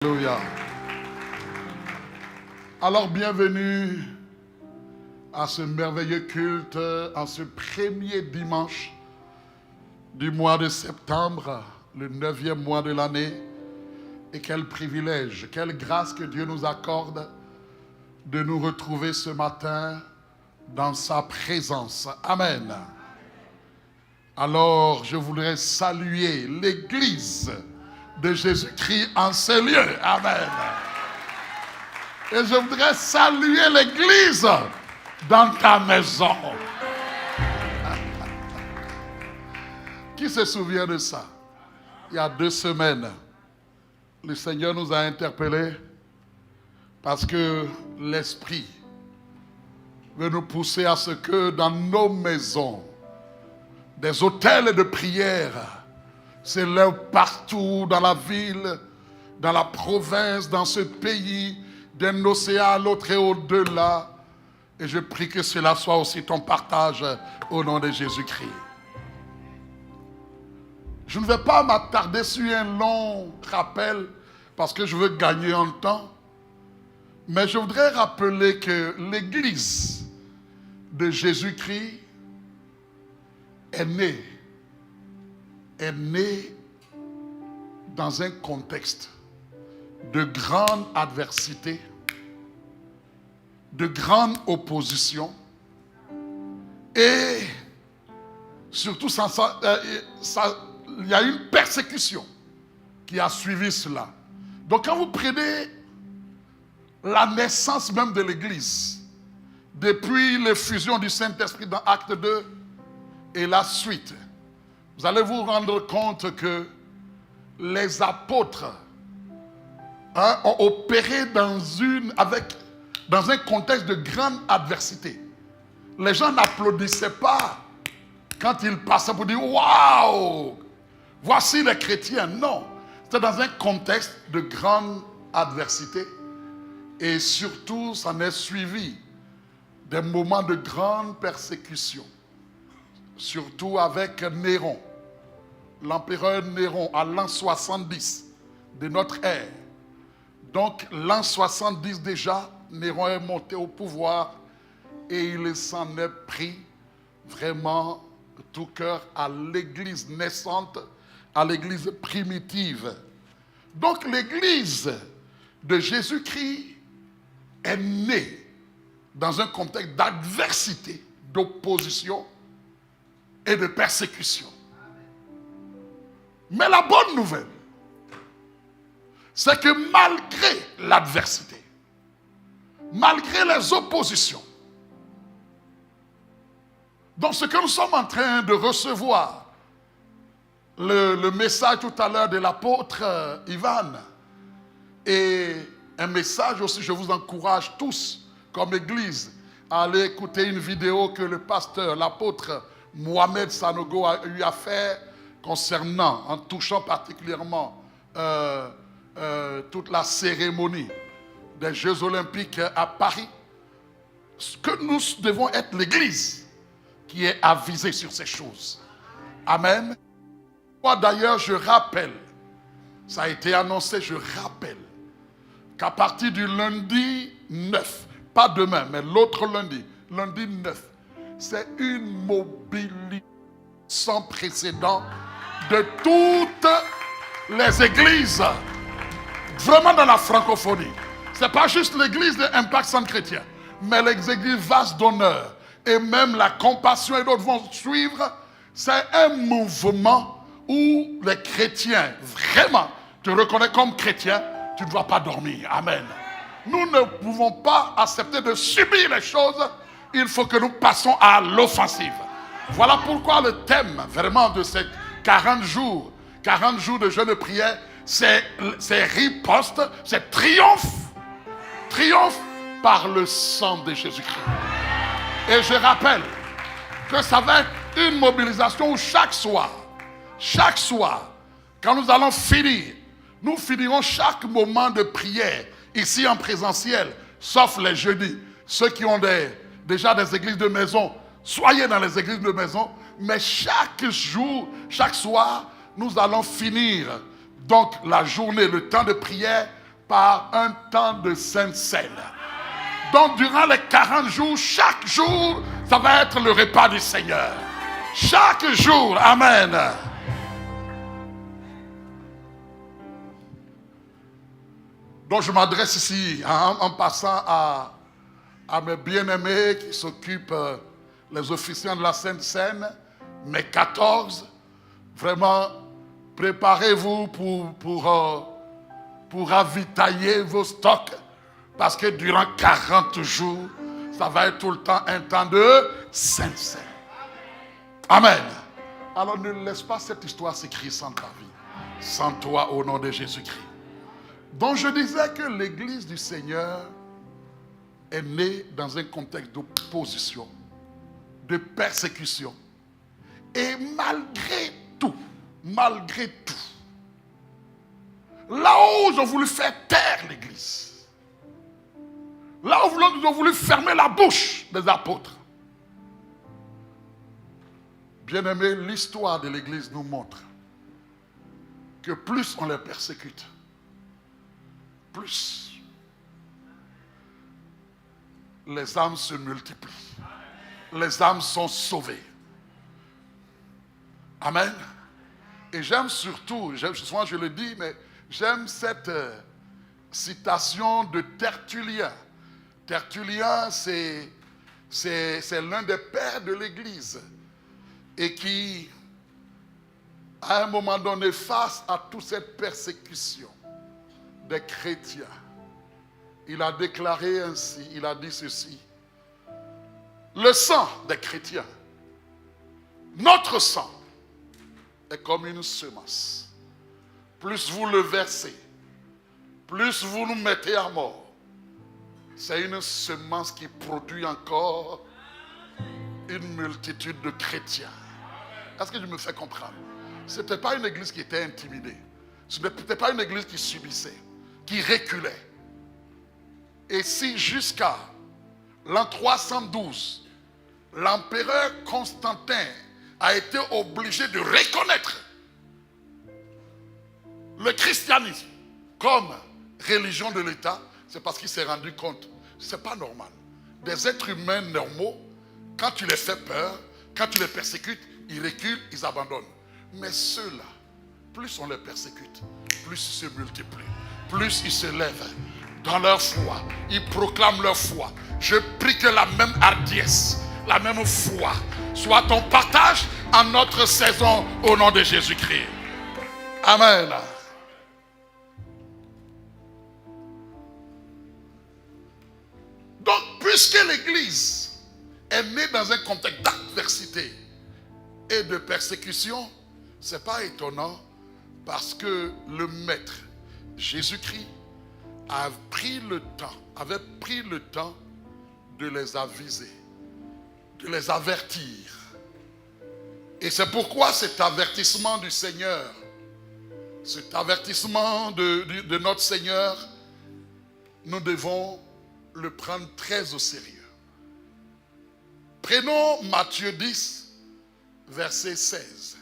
Alléluia. Alors bienvenue à ce merveilleux culte, en ce premier dimanche du mois de septembre, le 9e mois de l'année. Et quel privilège, quelle grâce que Dieu nous accorde de nous retrouver ce matin dans sa présence. Amen. Alors je voudrais saluer l'Église de Jésus-Christ en ces lieux. Amen. Et je voudrais saluer l'Église dans ta maison. Qui se souvient de ça? Il y a 2 semaines, le Seigneur nous a interpellés parce que l'Esprit veut nous pousser à ce que dans nos maisons, des hôtels de prière s'élèvent partout dans la ville, dans la province, dans ce pays, d'un océan à l'autre et au-delà. Et je prie que cela soit aussi ton partage au nom de Jésus-Christ. Je ne vais pas m'attarder sur un long rappel parce que je veux gagner en temps. Mais je voudrais rappeler que l'Église de Jésus-Christ est née dans un contexte de grande adversité, de grande opposition et surtout il y a une persécution qui a suivi cela. Donc quand vous prenez la naissance même de l'Église, depuis l'effusion du Saint-Esprit dans Acte 2 et la suite, vous allez vous rendre compte que les apôtres ont opéré dans un contexte de grande adversité. Les gens n'applaudissaient pas quand ils passaient pour dire « Waouh, voici les chrétiens ». Non, c'était dans un contexte de grande adversité. Et surtout, ça en est suivi des moments de grande persécution. Surtout avec Néron. L'empereur Néron à l'an 70 de notre ère. Donc l'an 70 déjà, Néron est monté au pouvoir et il s'en est pris vraiment de tout cœur à l'église naissante, à l'église primitive. Donc l'église de Jésus-Christ est née dans un contexte d'adversité, d'opposition et de persécution. Mais la bonne nouvelle, c'est que malgré l'adversité, malgré les oppositions, donc ce que nous sommes en train de recevoir, le message tout à l'heure de l'apôtre Ivan, et un message aussi, je vous encourage tous, comme église, à aller écouter une vidéo que le pasteur, l'apôtre Mohamed Sanogo a eu à faire concernant, en touchant particulièrement toute la cérémonie des Jeux Olympiques à Paris, que nous devons être l'Église qui est avisée sur ces choses. Amen. Moi d'ailleurs, je rappelle, ça a été annoncé, je rappelle, qu'à partir du lundi 9, pas demain, mais l'autre lundi 9, c'est une mobilisation sans précédent de toutes les églises, vraiment dans la francophonie. Ce n'est pas juste l'église de Impact Centre Chrétien, mais les églises vastes d'honneur et même la compassion et d'autres vont suivre. C'est un mouvement où les chrétiens, vraiment, te reconnaissent comme chrétien, tu ne dois pas dormir. Amen. Nous ne pouvons pas accepter de subir les choses, il faut que nous passions à l'offensive. Voilà pourquoi le thème vraiment de ces 40 jours de jeûne de prière, c'est riposte, c'est triomphe. Triomphe par le sang de Jésus-Christ. Et je rappelle que ça va être une mobilisation où chaque soir, quand nous allons finir, nous finirons chaque moment de prière ici en présentiel, sauf les jeudis. Ceux qui ont déjà des églises de maison, soyez dans les églises de maison, mais chaque jour, chaque soir, nous allons finir donc la journée, le temps de prière, par un temps de sainte cène. Donc durant les 40 jours, chaque jour, ça va être le repas du Seigneur. Chaque jour, amen. Donc je m'adresse ici en passant à mes bien-aimés qui s'occupent, les officiants de la Sainte Seine, mes 14. Vraiment, préparez-vous pour ravitailler vos stocks, parce que durant 40 jours, ça va être tout le temps un temps de Sainte Seine. Amen. Alors ne laisse pas cette histoire s'écrire sans ta vie, sans toi, au nom de Jésus-Christ. Donc je disais que l'église du Seigneur est née dans un contexte d'opposition, de persécution. Et malgré tout, là où ils ont voulu faire taire l'église, là où ils ont voulu fermer la bouche des apôtres, bien aimé, l'histoire de l'église nous montre que plus on les persécute, plus les âmes se multiplient. Les âmes sont sauvées. Amen. Et j'aime surtout, souvent je le dis, mais j'aime cette citation de Tertullien. Tertullien, c'est l'un des pères de l'Église. Et qui, à un moment donné, face à toute cette persécution des chrétiens, il a déclaré ainsi, il a dit ceci: le sang des chrétiens, notre sang, est comme une semence. Plus vous le versez, plus vous nous mettez à mort. C'est une semence qui produit encore une multitude de chrétiens. Est-ce que je me fais comprendre? Ce n'était pas une église qui était intimidée. Ce n'était pas une église qui subissait, qui reculait. Et si jusqu'à l'an 312, l'empereur Constantin a été obligé de reconnaître le christianisme comme religion de l'État, c'est parce qu'il s'est rendu compte, ce n'est pas normal. Des êtres humains normaux, quand tu les fais peur, quand tu les persécutes, ils reculent, ils abandonnent. Mais ceux-là, plus on les persécute, plus ils se multiplient, plus ils se lèvent dans leur foi, ils proclament leur foi. Je prie que la même hardiesse, la même foi soit ton partage en notre saison au nom de Jésus-Christ. Amen. Donc, puisque l'Église est née dans un contexte d'adversité et de persécution, ce n'est pas étonnant parce que le Maître, Jésus-Christ, avait pris le temps de les aviser, de les avertir. Et c'est pourquoi cet avertissement du Seigneur, cet avertissement de notre Seigneur, nous devons le prendre très au sérieux. Prenons Matthieu 10, verset 16.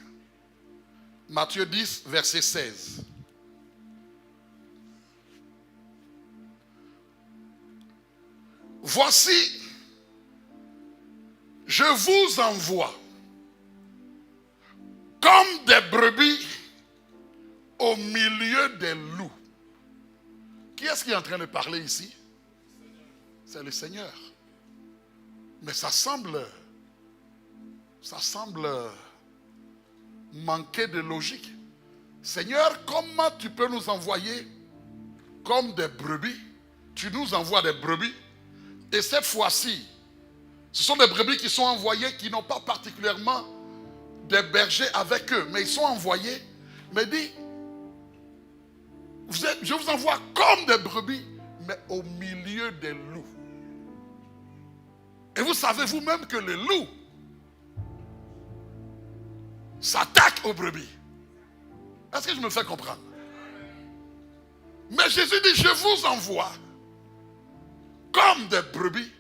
Matthieu 10, verset 16. Voici, je vous envoie comme des brebis au milieu des loups. Qui est-ce qui est en train de parler ici? C'est le Seigneur. Mais ça semble manquer de logique. Seigneur, comment tu peux nous envoyer comme des brebis? Tu nous envoies des brebis. Et cette fois-ci, ce sont des brebis qui sont envoyées, qui n'ont pas particulièrement des bergers avec eux, mais ils sont envoyés. Mais dit, je vous envoie comme des brebis, mais au milieu des loups. Et vous savez vous-même que les loups s'attaquent aux brebis. Est-ce que je me fais comprendre? Mais Jésus dit, je vous envoie comme des brebis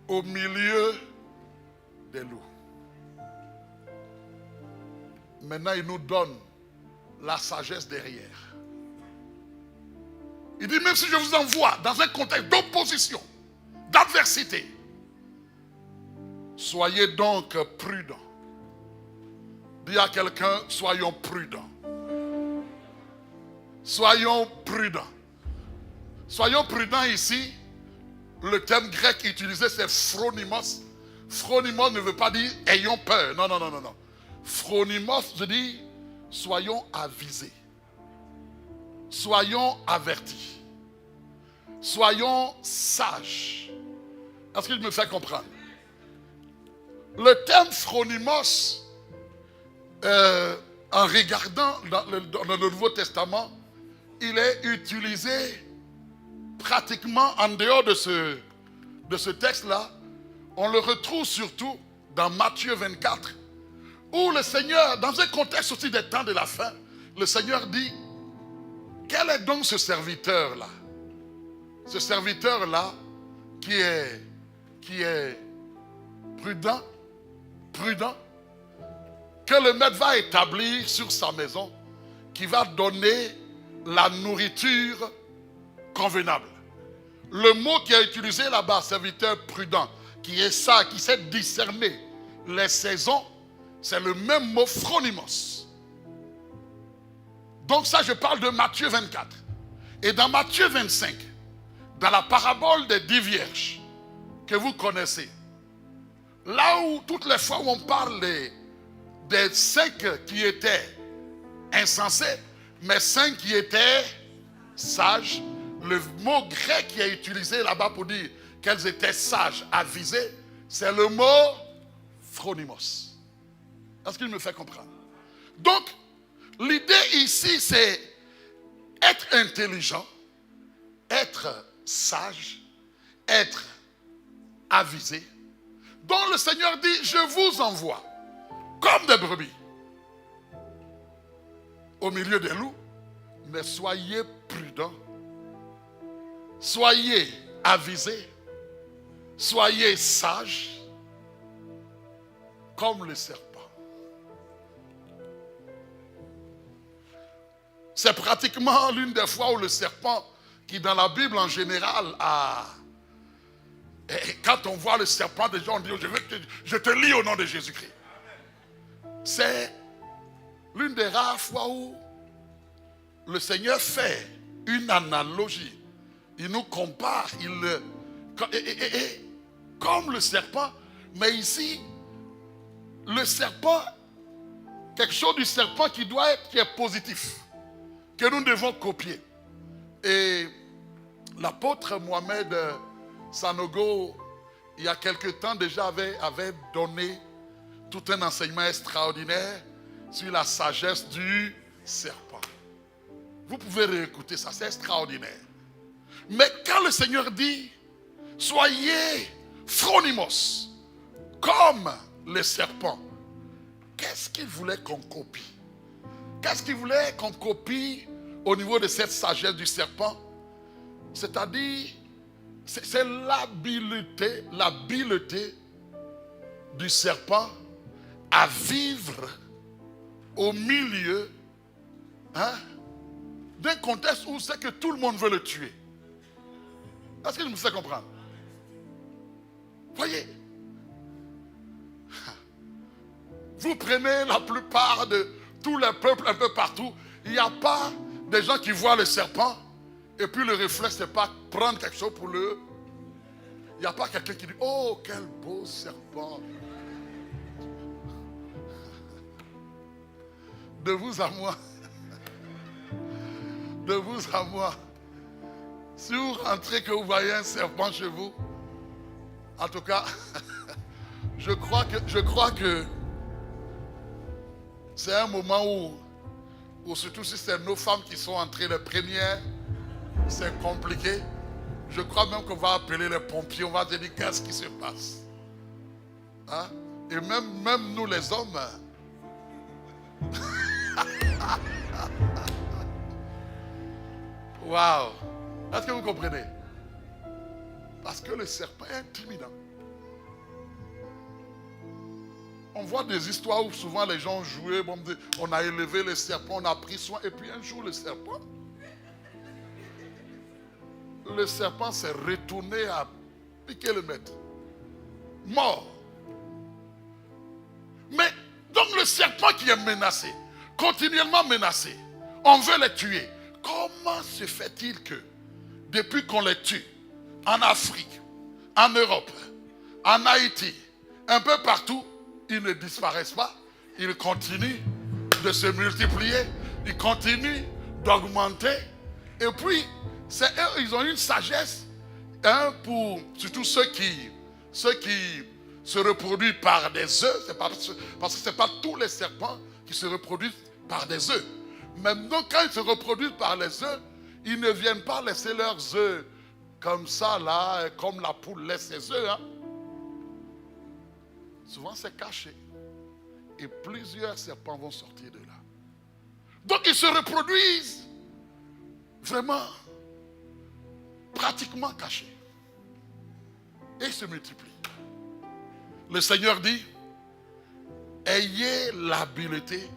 au milieu des loups. Maintenant, il nous donne la sagesse derrière. Il dit, même si je vous envoie dans un contexte d'opposition, d'adversité, soyez donc prudents. Dis à quelqu'un, soyons prudents. Soyons prudents. Soyons prudents ici. Le terme grec utilisé, c'est phronimos. Phronimos ne veut pas dire ayons peur. Non, non, non, non, non. Phronimos veut dire soyons avisés. Soyons avertis. Soyons sages. Est-ce qu'il me fait comprendre? Le terme phronimos, en regardant dans le Nouveau Testament, il est utilisé pratiquement en dehors de ce texte-là. On le retrouve surtout dans Matthieu 24, où le Seigneur, dans un contexte aussi des temps de la fin, le Seigneur dit, quel est donc ce serviteur-là? Ce serviteur-là qui est prudent, que le maître va établir sur sa maison, qui va donner la nourriture convenable. Le mot qui est utilisé là-bas, serviteur prudent, qui est ça, qui sait discerner les saisons, c'est le même mot phronimos. Donc ça, je parle de Matthieu 24. Et dans Matthieu 25, dans la parabole des 10 vierges que vous connaissez, là où toutes les fois où on parle des 5 qui étaient insensés, mais 5 qui étaient sages, le mot grec qui est utilisé là-bas pour dire qu'elles étaient sages, avisées, c'est le mot phronimos. Est-ce qu'il me fait comprendre? Donc, l'idée ici, c'est être intelligent, être sage, être avisé, dont le Seigneur dit, je vous envoie comme des brebis au milieu des loups, mais soyez prudents, soyez avisés, soyez sages comme le serpent. C'est pratiquement l'une des fois où le serpent, qui dans la Bible en général a... Et quand on voit le serpent, des gens disent, je te lis au nom de Jésus-Christ. C'est l'une des rares fois où le Seigneur fait une analogie. Il nous compare, comme le serpent, mais ici, le serpent, quelque chose du serpent qui est positif, que nous devons copier. Et l'apôtre Mohamed Sanogo, il y a quelque temps déjà, avait donné tout un enseignement extraordinaire sur la sagesse du serpent. Vous pouvez réécouter ça, c'est extraordinaire. Mais quand le Seigneur dit, soyez phronimos, comme les serpents, qu'est-ce qu'il voulait qu'on copie? Qu'est-ce qu'il voulait qu'on copie au niveau de cette sagesse du serpent? C'est-à-dire, c'est l'habileté du serpent à vivre au milieu d'un contexte où c'est que tout le monde veut le tuer. Est-ce que je me fais comprendre? Voyez, vous prenez la plupart de tous les peuples un peu partout, il n'y a pas des gens qui voient le serpent et puis le réflexe c'est pas prendre quelque chose pour le... Il n'y a pas quelqu'un qui dit, oh quel beau serpent. De vous à moi, de vous à moi, si vous rentrez que vous voyez un serpent chez vous, en tout cas, je crois que c'est un moment où surtout si c'est nos femmes qui sont entrées les premières, c'est compliqué. Je crois même qu'on va appeler les pompiers, on va dire qu'est-ce qui se passe. Hein? Et même nous les hommes, waouh! Est-ce que vous comprenez? Parce que le serpent est intimidant. On voit des histoires où souvent les gens jouaient, bon, on a élevé le serpent, on a pris soin, et puis un jour le serpent, le serpent s'est retourné à piquer le maître. Mort. Mais donc le serpent qui est menacé, continuellement menacé, on veut les tuer. Comment se fait-il que depuis qu'on les tue, en Afrique, en Europe, en Haïti, un peu partout, ils ne disparaissent pas, ils continuent de se multiplier, ils continuent d'augmenter. Et puis, c'est eux, ils ont une sagesse, hein, pour surtout ceux qui se reproduisent par des œufs. Parce que ce n'est pas tous les serpents qui se reproduisent par des œufs. Maintenant, quand ils se reproduisent par les œufs, ils ne viennent pas laisser leurs œufs comme ça, là, comme la poule laisse ses œufs. Hein. Souvent, c'est caché. Et plusieurs serpents vont sortir de là. Donc, ils se reproduisent vraiment, pratiquement cachés. Et ils se multiplient. Le Seigneur dit, ayez l'habileté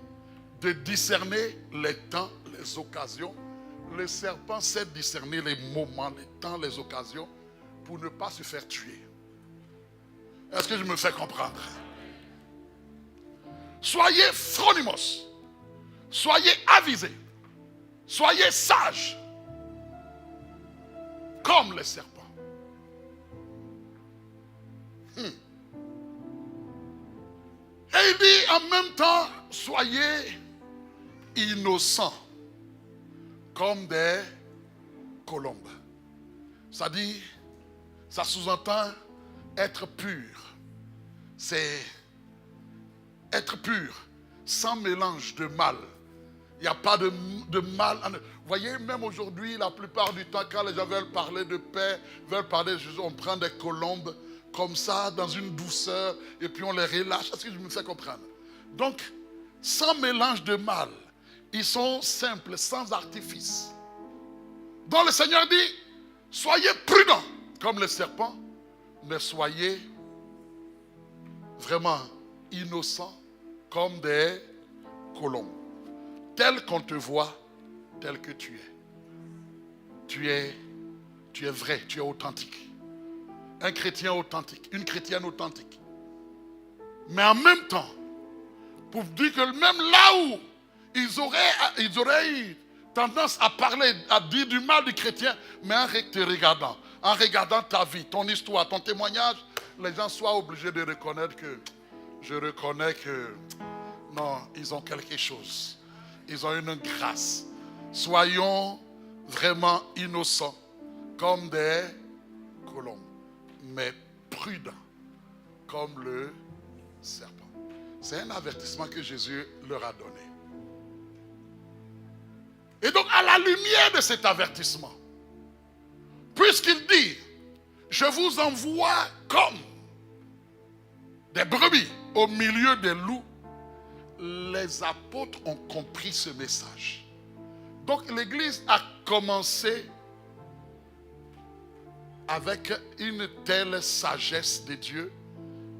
de discerner les temps, les occasions. Le serpent sait discerner les moments, les temps, les occasions pour ne pas se faire tuer. Est-ce que je me fais comprendre? Soyez phronimos, soyez avisés, soyez sages, comme les serpents. Et il dit en même temps, soyez innocents, comme des colombes. Ça dit, ça sous-entend être pur. C'est être pur, sans mélange de mal. Il n'y a pas de mal. Vous voyez, même aujourd'hui, la plupart du temps, quand les gens veulent parler de paix, veulent parler de Jésus, on prend des colombes comme ça, dans une douceur, et puis on les relâche. Est-ce que je me fais comprendre? Donc, sans mélange de mal, ils sont simples, sans artifice. Donc le Seigneur dit, soyez prudents comme les serpents, mais soyez vraiment innocents comme des colombes. Tel qu'on te voit, tel que tu es. Tu es vrai, tu es authentique. Un chrétien authentique, une chrétienne authentique. Mais en même temps, pour dire que même là où ils auraient eu tendance à parler, à dire du mal du chrétien, mais en te regardant, en regardant ta vie, ton histoire, ton témoignage, les gens soient obligés de reconnaître que, je reconnais que, non, ils ont quelque chose. Ils ont une grâce. Soyons vraiment innocents, comme des colombes, mais prudents, comme le serpent. C'est un avertissement que Jésus leur a donné. Et donc, à la lumière de cet avertissement, puisqu'il dit, je vous envoie comme des brebis au milieu des loups, les apôtres ont compris ce message. Donc, l'Église a commencé avec une telle sagesse de Dieu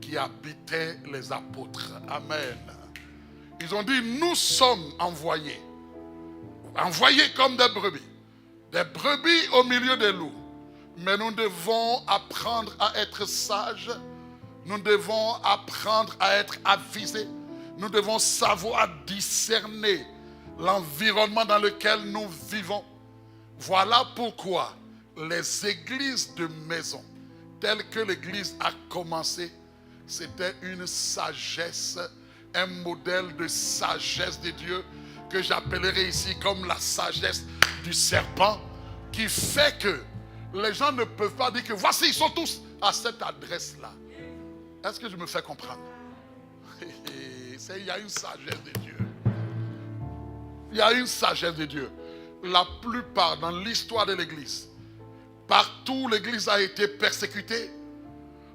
qui habitait les apôtres. Amen. Ils ont dit, nous sommes envoyés comme des brebis au milieu des loups. Mais nous devons apprendre à être sages, nous devons apprendre à être avisés, nous devons savoir discerner l'environnement dans lequel nous vivons. Voilà pourquoi les églises de maison, telles que l'église a commencé, c'était une sagesse, un modèle de sagesse de Dieu que j'appellerai ici comme la sagesse du serpent, qui fait que les gens ne peuvent pas dire que voici, ils sont tous à cette adresse-là. Est-ce que je me fais comprendre? Il y a une sagesse de Dieu. Il y a une sagesse de Dieu. La plupart dans l'histoire de l'église, partout l'église a été persécutée,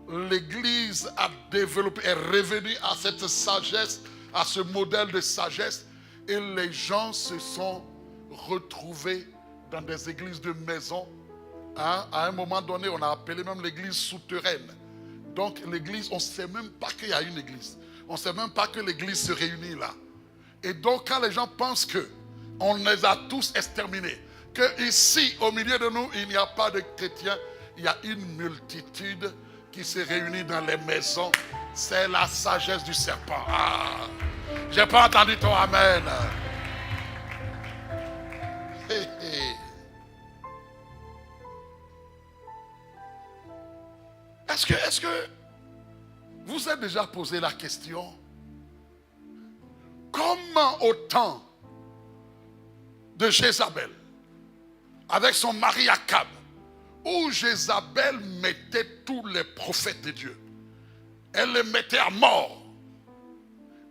l'église a développé, est revenue à cette sagesse, à ce modèle de sagesse, et les gens se sont retrouvés dans des églises de maison. Hein? À un moment donné, on a appelé même l'église souterraine. Donc l'église, on ne sait même pas qu'il y a une église. On ne sait même pas que l'église se réunit là. Et donc quand les gens pensent qu'on les a tous exterminés, que ici, au milieu de nous, il n'y a pas de chrétiens. Il y a une multitude qui se réunit dans les maisons. C'est la sagesse du serpent. Ah, j'ai pas entendu ton amen. Hey, hey. Est-ce que vous êtes déjà posé la question, comment au temps de Jézabel, avec son mari Akab, où Jézabel mettait tous les prophètes de Dieu, elle les mettait à mort,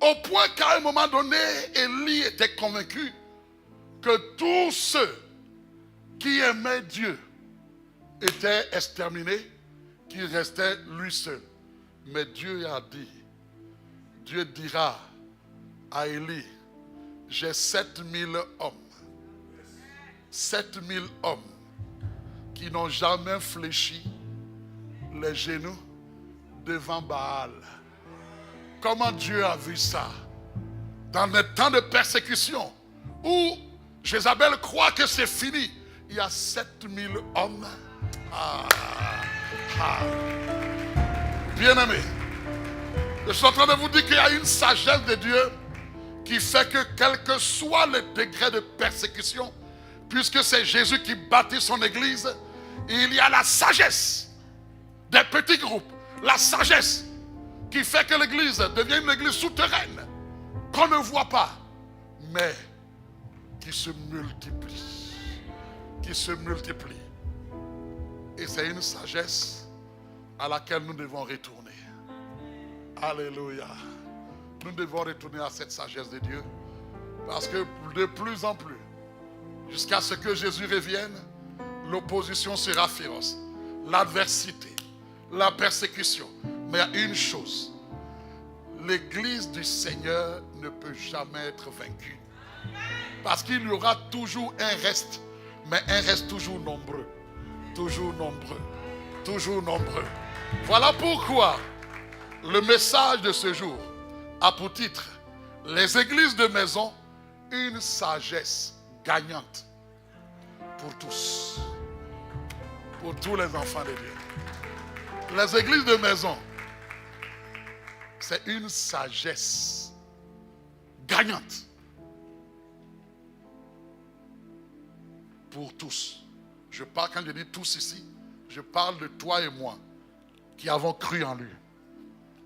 au point qu'à un moment donné, Élie était convaincu que tous ceux qui aimaient Dieu étaient exterminés, qu'il restait lui seul. Mais Dieu a dit, Dieu dira à Élie, j'ai 7000 hommes. 7000 hommes qui n'ont jamais fléchi les genoux devant Baal. Comment Dieu a vu ça? Dans les temps de persécution où Jézabel croit que c'est fini, il y a 7000 hommes. Bien-aimés, je suis en train de vous dire qu'il y a une sagesse de Dieu qui fait que quel que soit le degré de persécution, puisque c'est Jésus qui bâtit son église, il y a la sagesse des petits groupes, la sagesse qui fait que l'église devient une église souterraine, qu'on ne voit pas, mais qui se multiplie, qui se multiplie. Et c'est une sagesse à laquelle nous devons retourner. Alléluia. Nous devons retourner à cette sagesse de Dieu, parce que de plus en plus, jusqu'à ce que Jésus revienne, l'opposition sera féroce, l'adversité, la persécution. Mais il y a une chose, l'église du Seigneur ne peut jamais être vaincue, parce qu'il y aura toujours un reste, mais un reste toujours nombreux, toujours nombreux, toujours nombreux. Voilà pourquoi le message de ce jour a pour titre les églises de maison, une sagesse gagnante pour tous, pour tous les enfants de Dieu. Les églises de maison, c'est une sagesse gagnante pour tous. Je parle, quand je dis tous ici, je parle de toi et moi qui avons cru en lui.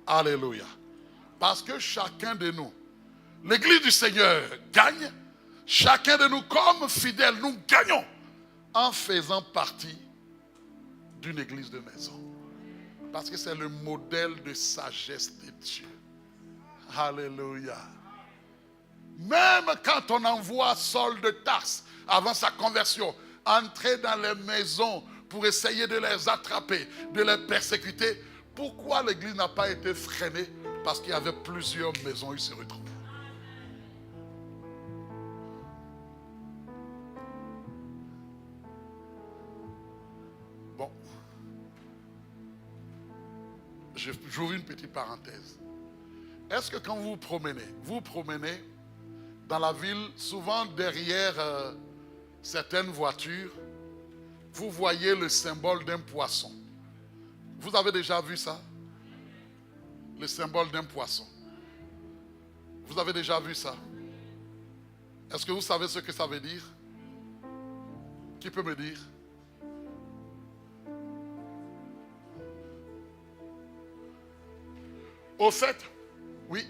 Alléluia. Parce que chacun de nous, l'église du Seigneur gagne. Chacun de nous, comme fidèles, nous gagnons en faisant partie d'une église de maison. Parce que c'est le modèle de sagesse de Dieu. Alléluia. Même quand on envoie Saul de Tarse, avant sa conversion, entrer dans les maisons pour essayer de les attraper, de les persécuter, pourquoi l'église n'a pas été freinée? Parce qu'il y avait plusieurs maisons où il se retrouvait. Bon. J'ouvre une petite parenthèse. Est-ce que quand vous vous promenez dans la ville, souvent derrière certaines voitures, vous voyez le symbole d'un poisson? Vous avez déjà vu ça? Le symbole d'un poisson. Vous avez déjà vu ça? Est-ce que vous savez ce que ça veut dire? Qui peut me dire? Au fait, oui.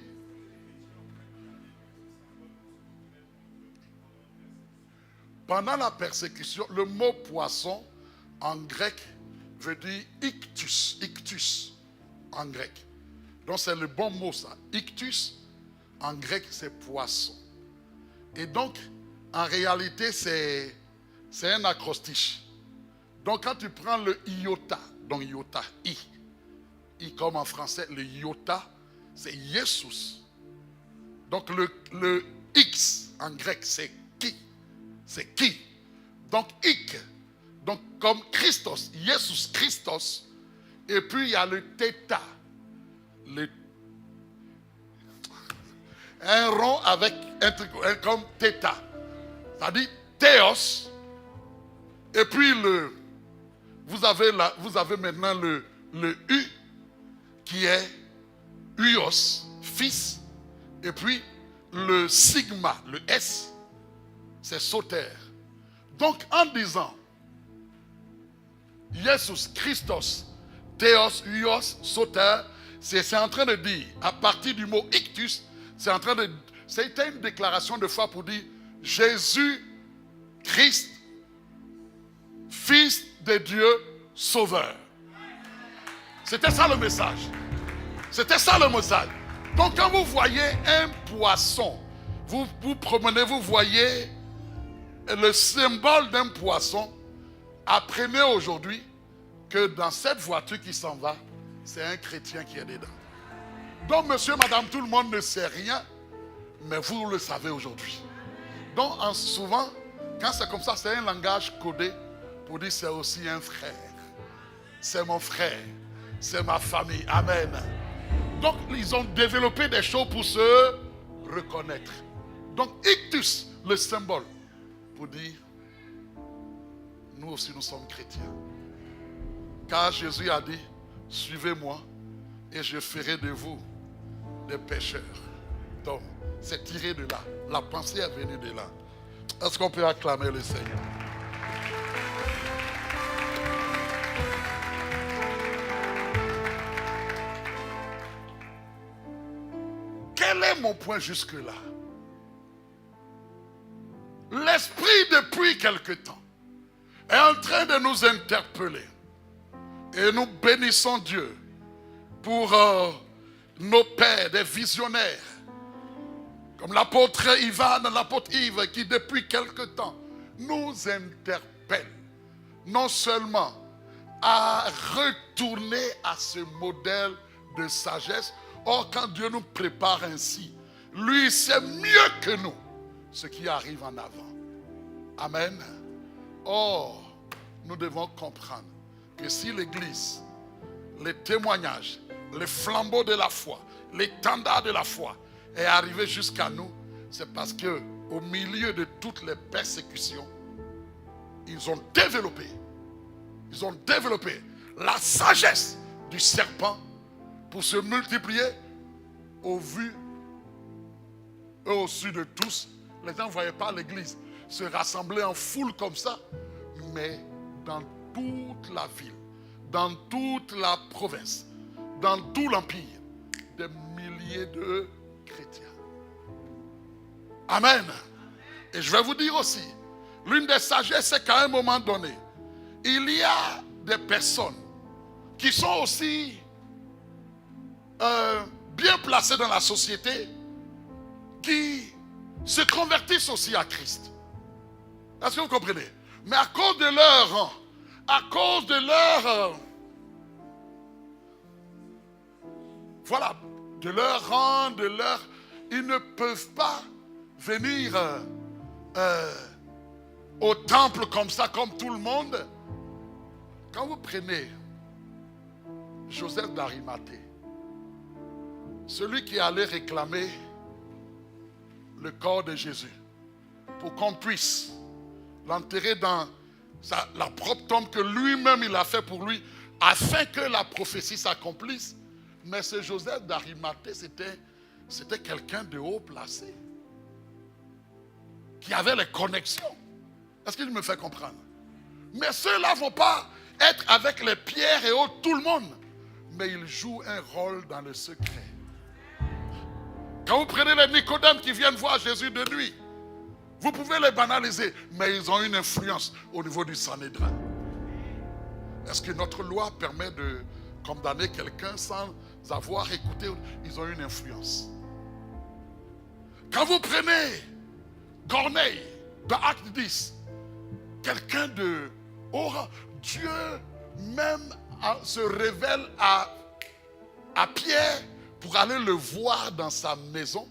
Pendant la persécution, le mot poisson en grec veut dire ictus, ictus en grec. Donc c'est le bon mot ça. Ictus en grec c'est poisson. Et donc en réalité c'est un acrostiche. Donc quand tu prends le iota, donc iota, I comme en français, le iota c'est Jesus. Donc le X en grec c'est qui. C'est qui. Donc ik. Donc comme Christos, Jesus Christos. Et puis il y a le theta. Un rond avec un truc comme theta. C'est-à-dire théos Et puis vous avez maintenant le U qui est Uos, fils. Et puis le sigma, le S, c'est Soter. Donc en disant Jesus Christos, Theos, Uos, Soter, c'est en train de dire, à partir du mot ictus, c'était une déclaration de foi pour dire Jésus Christ, Fils de Dieu, Sauveur. C'était ça le message. C'était ça le message. Donc quand vous voyez un poisson, vous promenez, vous voyez le symbole d'un poisson, apprenez aujourd'hui que dans cette voiture qui s'en va, c'est un chrétien qui est dedans. Donc monsieur, madame, tout le monde ne sait rien, mais vous le savez aujourd'hui. Donc souvent, quand c'est comme ça, c'est un langage codé pour dire c'est aussi un frère. C'est mon frère. C'est ma famille. Amen. Donc ils ont développé des choses pour se reconnaître. Donc ictus, le symbole, pour dire nous aussi nous sommes chrétiens. Car Jésus a dit, suivez-moi et je ferai de vous des pécheurs. Donc c'est tiré de là. La pensée est venue de là. Est-ce qu'on peut acclamer le Seigneur? Quel est mon point jusque-là? L'Esprit, depuis quelque temps, est en train de nous interpeller. Et nous bénissons Dieu pour nos pères, des visionnaires, comme l'apôtre Yves, qui depuis quelque temps nous interpelle, non seulement à retourner à ce modèle de sagesse. Or, quand Dieu nous prépare ainsi, lui sait mieux que nous ce qui arrive en avant. Amen. Or, nous devons comprendre que si l'Église, les témoignages, les flambeaux de la foi, l'étendard de la foi est arrivé jusqu'à nous, c'est parce que au milieu de toutes les persécutions, ils ont développé la sagesse du serpent pour se multiplier au vu et au su de tous. Les gens ne voyaient pas l'Église se rassembler en foule comme ça, mais dans toute la ville, dans toute la province, dans tout l'empire, des milliers de chrétiens. Amen. Et je vais vous dire aussi, l'une des sagesses, c'est qu'à un moment donné, il y a des personnes qui sont aussi bien placées dans la société, qui se convertissent aussi à Christ. Est-ce que vous comprenez? Mais à cause de leur rang, à cause de leur voilà, de leur rang, ils ne peuvent pas venir au temple comme ça, comme tout le monde. Quand vous prenez Joseph d'Arimathée, celui qui allait réclamer le corps de Jésus pour qu'on puisse l'enterrer dans la propre tombe que lui-même il a fait pour lui, afin que la prophétie s'accomplisse. Mais ce Joseph d'Arimathée, c'était quelqu'un de haut placé, qui avait les connexions. Est-ce qu'il me fait comprendre? Mais ceux-là ne vont pas être avec les pierres et autres, tout le monde. Mais ils jouent un rôle dans le secret. Quand vous prenez les Nicodèmes qui viennent voir Jésus de nuit, vous pouvez les banaliser, mais ils ont une influence au niveau du Sanhédrin. Est-ce que notre loi permet de condamner quelqu'un sans avoir écouté? Ils ont une influence. Quand vous prenez Corneille dans Acte 10, quelqu'un de haut rang, Dieu même se révèle à Pierre pour aller le voir dans sa maison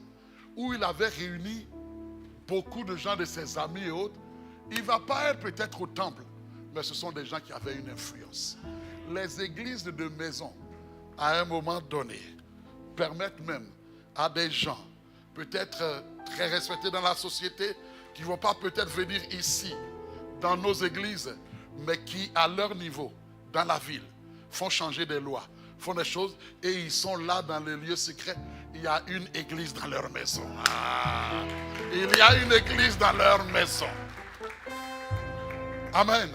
où il avait réuni beaucoup de gens de ses amis et autres. Il ne va pas être peut-être au temple, mais ce sont des gens qui avaient une influence. Les églises de maison, à un moment donné, permettent même à des gens, peut-être très respectés dans la société, qui ne vont pas peut-être venir ici, dans nos églises, mais qui, à leur niveau, dans la ville, font changer des lois, font des choses, et ils sont là dans les lieux secrets. Il y a une église dans leur maison. Ah, il y a une église dans leur maison. Amen.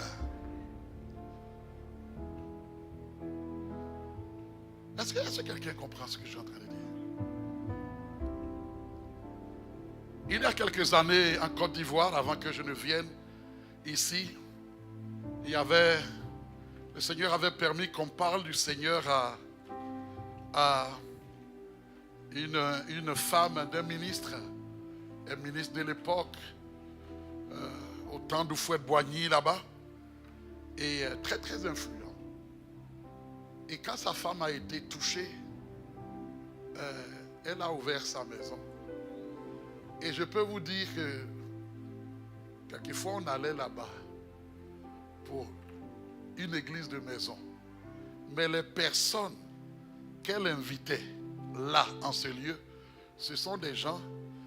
Est-ce que quelqu'un comprend ce que je suis en train de dire? Il y a quelques années en Côte d'Ivoire, avant que je ne vienne ici, le Seigneur avait permis qu'on parle du Seigneur à une femme d'un ministre, un ministre de l'époque, au temps d'Houphouët-Boigny là-bas, et très très influent. Et quand sa femme a été touchée, elle a ouvert sa maison. Et je peux vous dire que quelquefois on allait là-bas pour une église de maison. Mais les personnes qu'elle invitait là, en ce lieu, ce sont des gens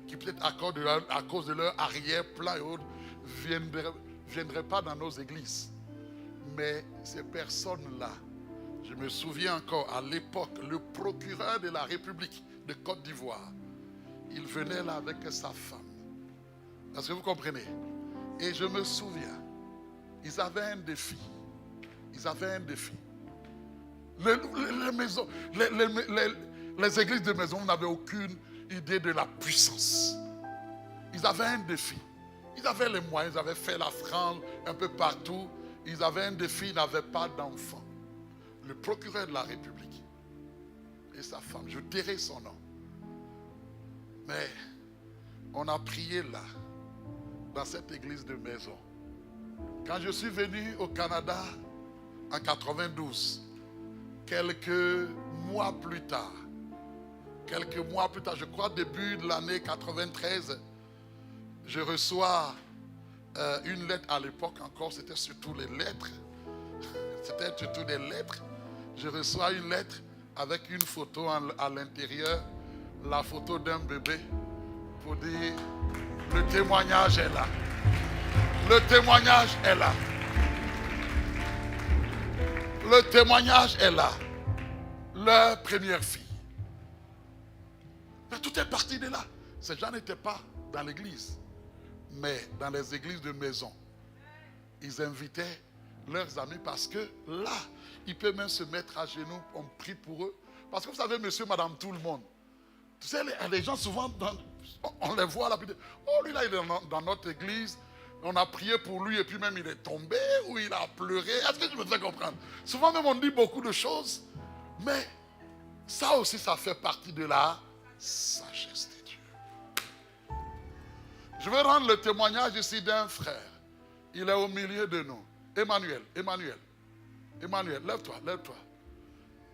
qui peut-être à cause de leur arrière-plan et autres, viendraient pas dans nos églises. Mais ces personnes-là, je me souviens encore à l'époque, le procureur de la République de Côte d'Ivoire, il venait là avec sa femme. Est-ce que vous comprenez? Et je me souviens, ils avaient un défi. Les églises de maison n'avaient aucune idée de la puissance. Ils avaient un défi. Ils avaient les moyens, ils avaient fait la France un peu partout. Ils avaient un défi, ils n'avaient pas d'enfants. Le procureur de la République et sa femme, je tairai son nom. Mais on a prié là, dans cette église de maison. Quand je suis venu au Canada en 92, quelques mois plus tard, je crois début de l'année 93, je reçois une lettre à l'époque encore, c'était surtout les lettres. C'était surtout des lettres. Je reçois une lettre avec une photo à l'intérieur, la photo d'un bébé, pour dire le témoignage est là. Le témoignage est là. Le témoignage est là. Leur première fille. Mais tout est parti de là. Ces gens n'étaient pas dans l'église, mais dans les églises de maison. Ils invitaient leurs amis parce que là, ils peuvent même se mettre à genoux, on prie pour eux. Parce que vous savez, monsieur, madame, tout le monde. Tu sais, les gens souvent, on les voit là, puis oh, lui là, il est dans notre église, on a prié pour lui et puis même il est tombé ou il a pleuré. Est-ce que je me fais comprendre? Souvent même on dit beaucoup de choses, mais ça aussi, ça fait partie de la sagesse de Dieu. Je vais rendre le témoignage ici d'un frère. Il est au milieu de nous. Emmanuel, lève-toi.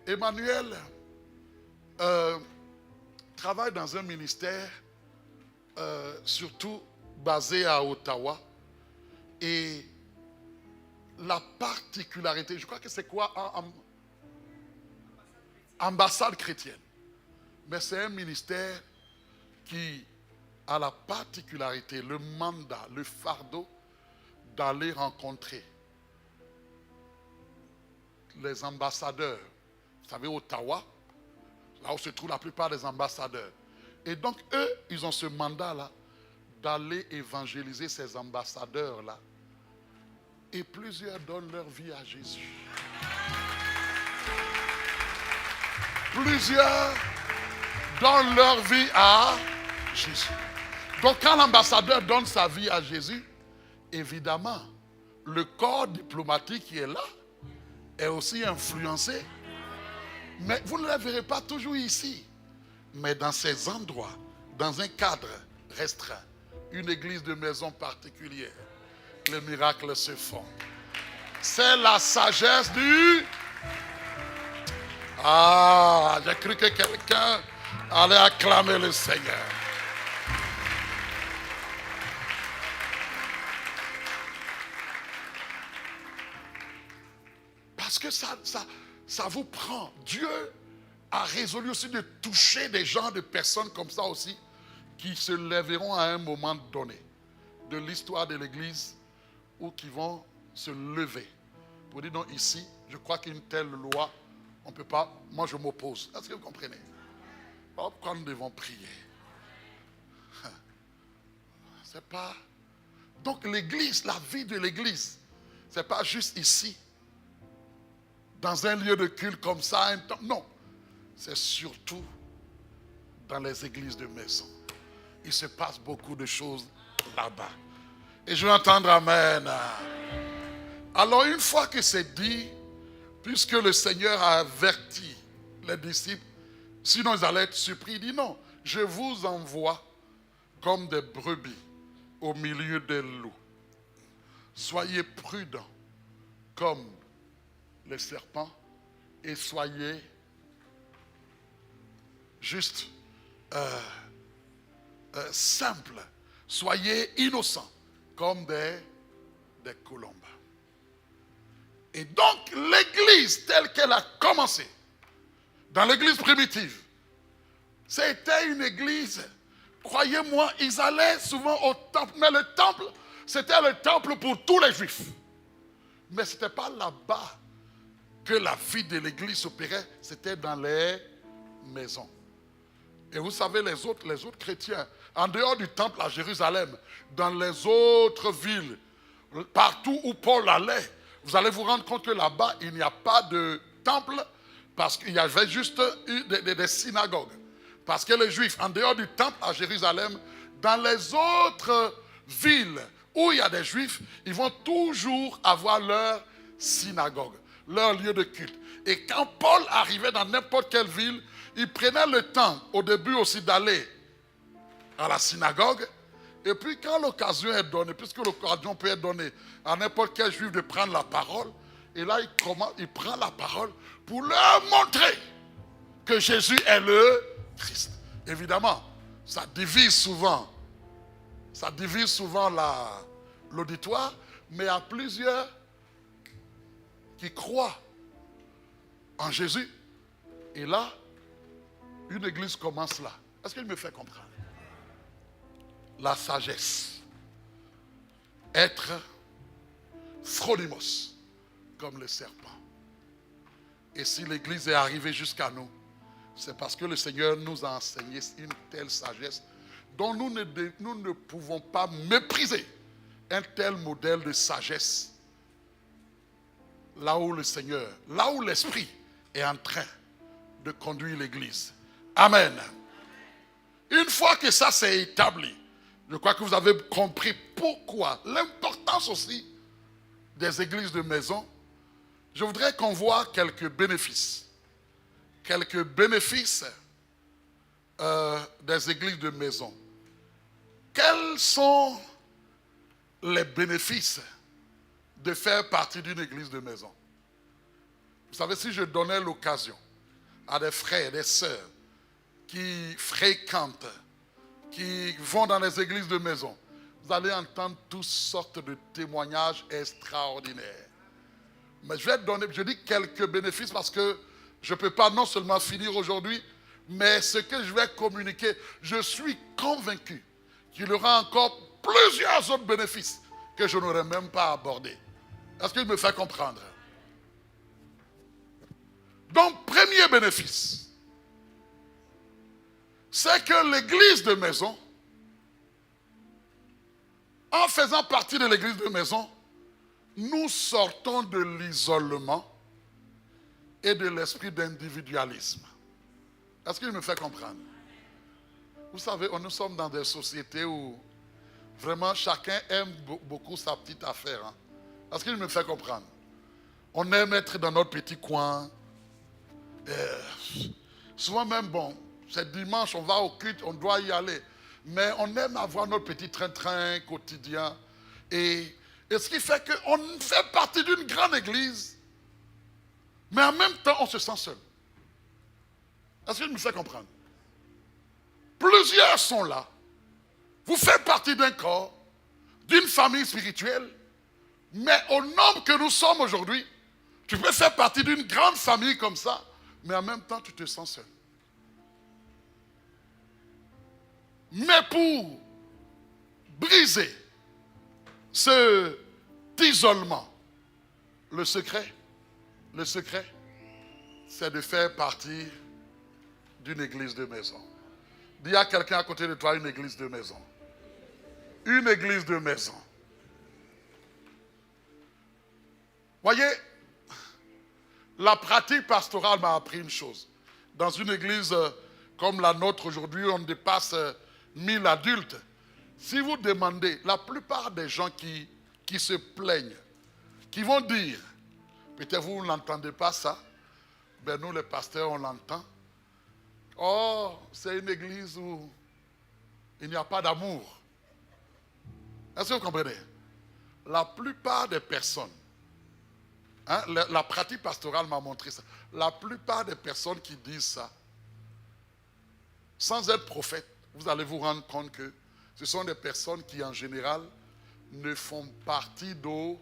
Emmanuel travaille dans un ministère, surtout basé à Ottawa. Et la particularité, je crois que c'est quoi? Ambassade chrétienne. Mais c'est un ministère qui a la particularité, le mandat, le fardeau d'aller rencontrer les ambassadeurs. Vous savez, Ottawa, là où se trouvent la plupart des ambassadeurs. Et donc, eux, ils ont ce mandat-là d'aller évangéliser ces ambassadeurs-là. Et plusieurs donnent leur vie à Jésus. Plusieurs donnent leur vie à Jésus. Donc, quand l'ambassadeur donne sa vie à Jésus, évidemment, le corps diplomatique qui est là est aussi influencé. Mais vous ne le verrez pas toujours ici. Mais dans ces endroits, dans un cadre restreint, une église de maison particulière, les miracles se font. C'est la sagesse du... Ah, j'ai cru que quelqu'un allait acclamer le Seigneur. Parce que ça vous prend. Dieu a résolu aussi de toucher des gens, des personnes comme ça aussi, qui se lèveront à un moment donné de l'histoire de l'Église ou qui vont se lever pour dire non, ici, je crois qu'une telle loi, on ne peut pas, moi je m'oppose. Est-ce que vous comprenez? Pourquoi nous devons prier? C'est pas... Donc l'église, la vie de l'église, c'est pas juste ici, dans un lieu de culte comme ça, un temps. Non, c'est surtout dans les églises de maison. Il se passe beaucoup de choses là-bas. Et je vais entendre amen. Alors une fois que c'est dit, puisque le Seigneur a averti les disciples, sinon ils allaient être surpris, il dit non, je vous envoie comme des brebis au milieu des loups. Soyez prudents comme les serpents et soyez juste simples. Soyez innocents comme des colombes. Et donc l'église telle qu'elle a commencé, dans l'église primitive, c'était une église, croyez-moi, ils allaient souvent au temple, mais le temple, c'était le temple pour tous les juifs. Mais ce n'était pas là-bas que la vie de l'église s'opérait, c'était dans les maisons. Et vous savez, les autres chrétiens, en dehors du temple à Jérusalem, dans les autres villes, partout où Paul allait, vous allez vous rendre compte que là-bas, il n'y a pas de temple, parce qu'il y avait juste des synagogues. Parce que les Juifs, en dehors du temple à Jérusalem, dans les autres villes où il y a des Juifs, ils vont toujours avoir leur synagogue, leur lieu de culte. Et quand Paul arrivait dans n'importe quelle ville, il prenait le temps, au début aussi, d'aller à la synagogue. Et puis quand l'occasion est donnée, puisque l'occasion peut être donnée à n'importe quel juif de prendre la parole, et là il prend la parole pour leur montrer que Jésus est le Christ. Évidemment, ça divise souvent l'auditoire, mais il y a plusieurs qui croient en Jésus. Et là, une église commence là. Est-ce qu'il me fait comprendre? La sagesse. Être phronimos, comme le serpent. Et si l'église est arrivée jusqu'à nous, c'est parce que le Seigneur nous a enseigné une telle sagesse dont nous ne pouvons pas mépriser un tel modèle de sagesse. Là où l'Esprit est en train de conduire l'église. Amen. Une fois que ça s'est établi, je crois que vous avez compris pourquoi, l'importance aussi des églises de maison. Je voudrais qu'on voit quelques bénéfices. Quelques bénéfices des églises de maison. Quels sont les bénéfices de faire partie d'une église de maison? Vous savez, si je donnais l'occasion à des frères et des sœurs qui fréquentent, qui vont dans les églises de maison, vous allez entendre toutes sortes de témoignages extraordinaires. Mais je dis quelques bénéfices parce que je ne peux pas non seulement finir aujourd'hui, mais ce que je vais communiquer, je suis convaincu qu'il y aura encore plusieurs autres bénéfices que je n'aurais même pas abordés. Est-ce qu'il me fait comprendre? Donc, premier bénéfice, c'est que l'église de maison, en faisant partie de l'église de maison, nous sortons de l'isolement et de l'esprit d'individualisme. Est-ce qu'il me fait comprendre? Vous savez, nous sommes dans des sociétés où vraiment chacun aime beaucoup sa petite affaire. Hein? Est-ce qu'il me fait comprendre? On aime être dans notre petit coin. Souvent même, bon, c'est dimanche, on va au culte, on doit y aller. Mais on aime avoir notre petit train-train quotidien. Et ce qui fait qu'on fait partie d'une grande église, mais en même temps, on se sent seul. Est-ce qu'il me fait comprendre? Plusieurs sont là. Vous faites partie d'un corps, d'une famille spirituelle, mais au nombre que nous sommes aujourd'hui, tu peux faire partie d'une grande famille comme ça, mais en même temps, tu te sens seul. Mais pour briser cet isolement, Le secret, c'est de faire partie d'une église de maison. Dis à quelqu'un à côté de toi, une église de maison. Une église de maison. Voyez, la pratique pastorale m'a appris une chose. Dans une église comme la nôtre aujourd'hui, on dépasse 1000 adultes. Si vous demandez, la plupart des gens qui se plaignent, qui vont dire, peut-être vous n'entendez pas ça, ben nous les pasteurs on l'entend. Oh, c'est une église où il n'y a pas d'amour. Est-ce que vous comprenez? La plupart des personnes, la pratique pastorale m'a montré ça, la plupart des personnes qui disent ça, sans être prophète, vous allez vous rendre compte que ce sont des personnes qui en général ne font partie d'aucun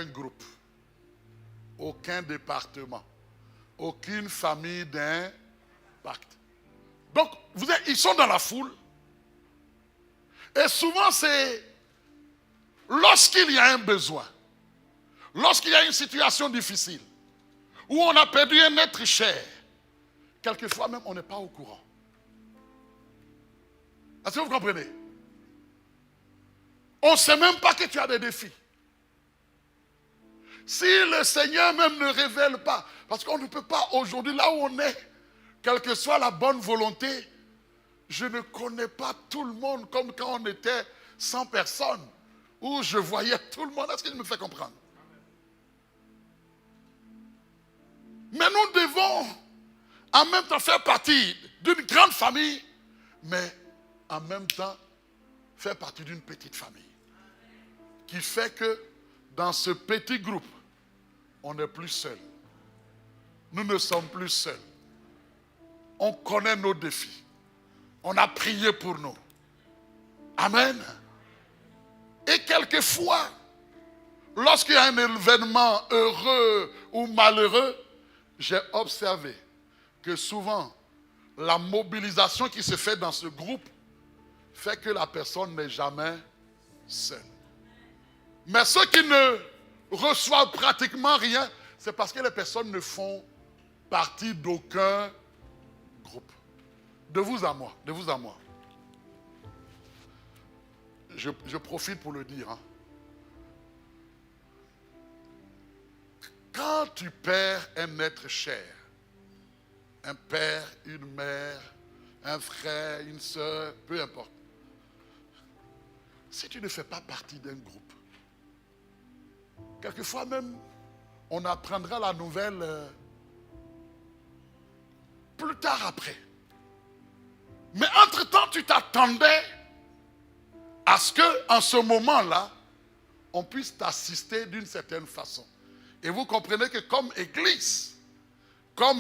groupe, aucun département, aucune famille d'impact. Donc, ils sont dans la foule. Et souvent, c'est lorsqu'il y a un besoin, lorsqu'il y a une situation difficile, où on a perdu un être cher, quelquefois même on n'est pas au courant. Est-ce que vous comprenez? On ne sait même pas que tu as des défis. Si le Seigneur même ne révèle pas, parce qu'on ne peut pas aujourd'hui, là où on est, quelle que soit la bonne volonté, je ne connais pas tout le monde comme quand on était 100 personnes, où je voyais tout le monde. Est-ce que je me fais comprendre? Mais nous devons en même temps faire partie d'une grande famille, mais en même temps faire partie d'une petite famille. Qui fait que dans ce petit groupe, on n'est plus seul. Nous ne sommes plus seuls. On connaît nos défis. On a prié pour nous. Amen. Et quelquefois, lorsqu'il y a un événement heureux ou malheureux, j'ai observé que souvent, la mobilisation qui se fait dans ce groupe fait que la personne n'est jamais seule. Mais ceux qui ne reçoivent pratiquement rien, c'est parce que les personnes ne font partie d'aucun groupe. De vous à moi, de vous à moi. Je profite pour le dire. Quand tu perds un être cher, un père, une mère, un frère, une soeur, peu importe. Si tu ne fais pas partie d'un groupe, quelquefois même, on apprendra la nouvelle plus tard après. Mais entre-temps, tu t'attendais à ce qu'en ce moment-là, on puisse t'assister d'une certaine façon. Et vous comprenez que comme église, on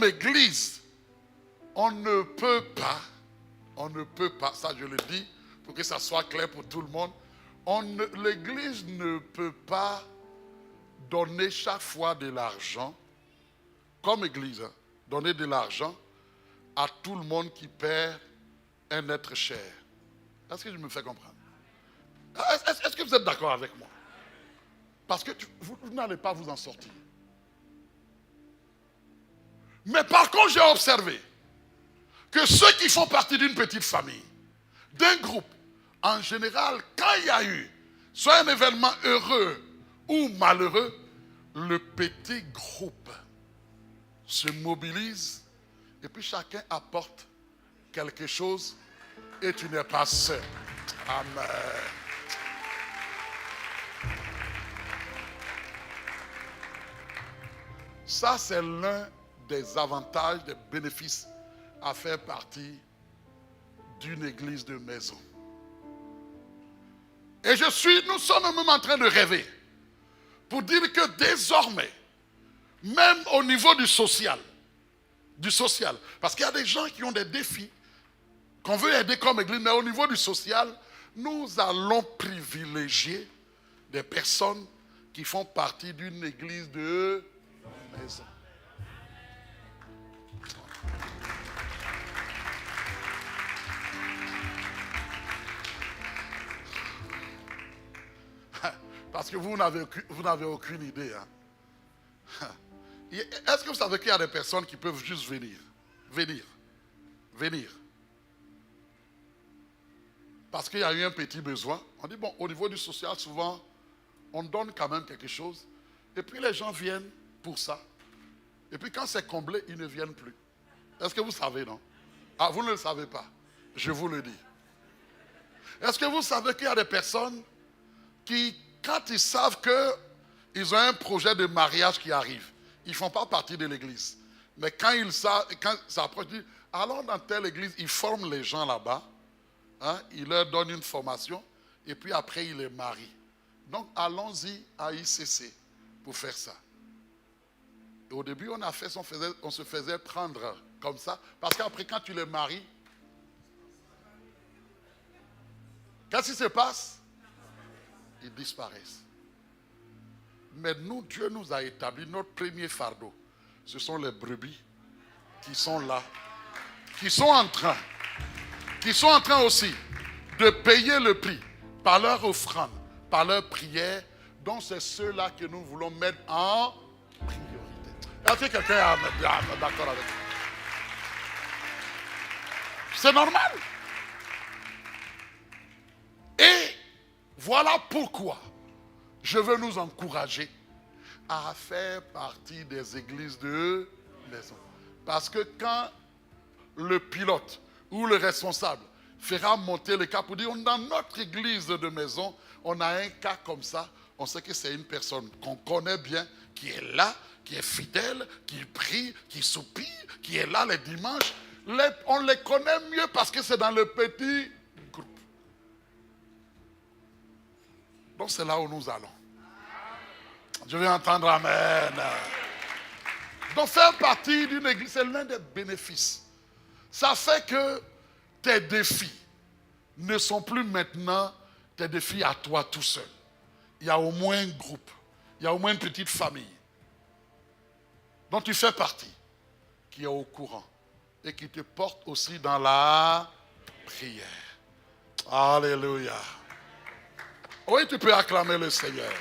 ne peut pas, ça je le dis pour que ça soit clair pour tout le monde, l'église ne peut pas donner chaque fois de l'argent, comme église, donner de l'argent à tout le monde qui perd un être cher. Est-ce que je me fais comprendre? Est-ce que vous êtes d'accord avec moi? Parce que vous n'allez pas vous en sortir. Mais par contre, j'ai observé que ceux qui font partie d'une petite famille, d'un groupe, en général, quand il y a eu soit un événement heureux ou malheureux, le petit groupe se mobilise et puis chacun apporte quelque chose et tu n'es pas seul. Amen. Ça, c'est l'un des avantages, des bénéfices à faire partie d'une église de maison. Et nous sommes même en train de rêver pour dire que désormais, même au niveau du social, parce qu'il y a des gens qui ont des défis qu'on veut aider comme église, mais au niveau du social, nous allons privilégier des personnes qui font partie d'une église de maison. Parce que vous n'avez aucune idée. Hein. Est-ce que vous savez qu'il y a des personnes qui peuvent juste venir? Venir. Parce qu'il y a eu un petit besoin. On dit, bon, au niveau du social, souvent, on donne quand même quelque chose. Et puis les gens viennent pour ça. Et puis quand c'est comblé, ils ne viennent plus. Est-ce que vous savez, non? Ah, vous ne le savez pas. Je vous le dis. Est-ce que vous savez qu'il y a des personnes qui, quand ils savent qu'ils ont un projet de mariage qui arrive, ils ne font pas partie de l'église. Mais quand ils savent, quand ça approche, ils disent, allons dans telle église, ils forment les gens là-bas, hein, ils leur donnent une formation, et puis après ils les marient. Donc allons-y à ICC pour faire ça. Et au début, on se faisait prendre comme ça, parce qu'après quand tu les maries, qu'est-ce qui se passe? Ils disparaissent. Mais nous, Dieu nous a établi notre premier fardeau. Ce sont les brebis qui sont là, qui sont en train aussi de payer le prix par leur offrande, par leur prière. Donc c'est ceux-là que nous voulons mettre en priorité. Est-ce que quelqu'un est d'accord avec ça? C'est normal. Et voilà pourquoi je veux nous encourager à faire partie des églises de maison. Parce que quand le pilote ou le responsable fera monter le cas pour dire, dans notre église de maison, on a un cas comme ça, on sait que c'est une personne qu'on connaît bien, qui est là, qui est fidèle, qui prie, qui soupire, qui est là les dimanches. On les connaît mieux parce que c'est dans le petit groupe. Donc c'est là où nous allons. Je vais entendre amen. Donc faire partie d'une église, c'est l'un des bénéfices. Ça fait que tes défis ne sont plus maintenant tes défis à toi tout seul. Il y a au moins un groupe, il y a au moins une petite famille dont tu fais partie, qui est au courant et qui te porte aussi dans la prière. Alléluia. Oui, tu peux acclamer le Seigneur.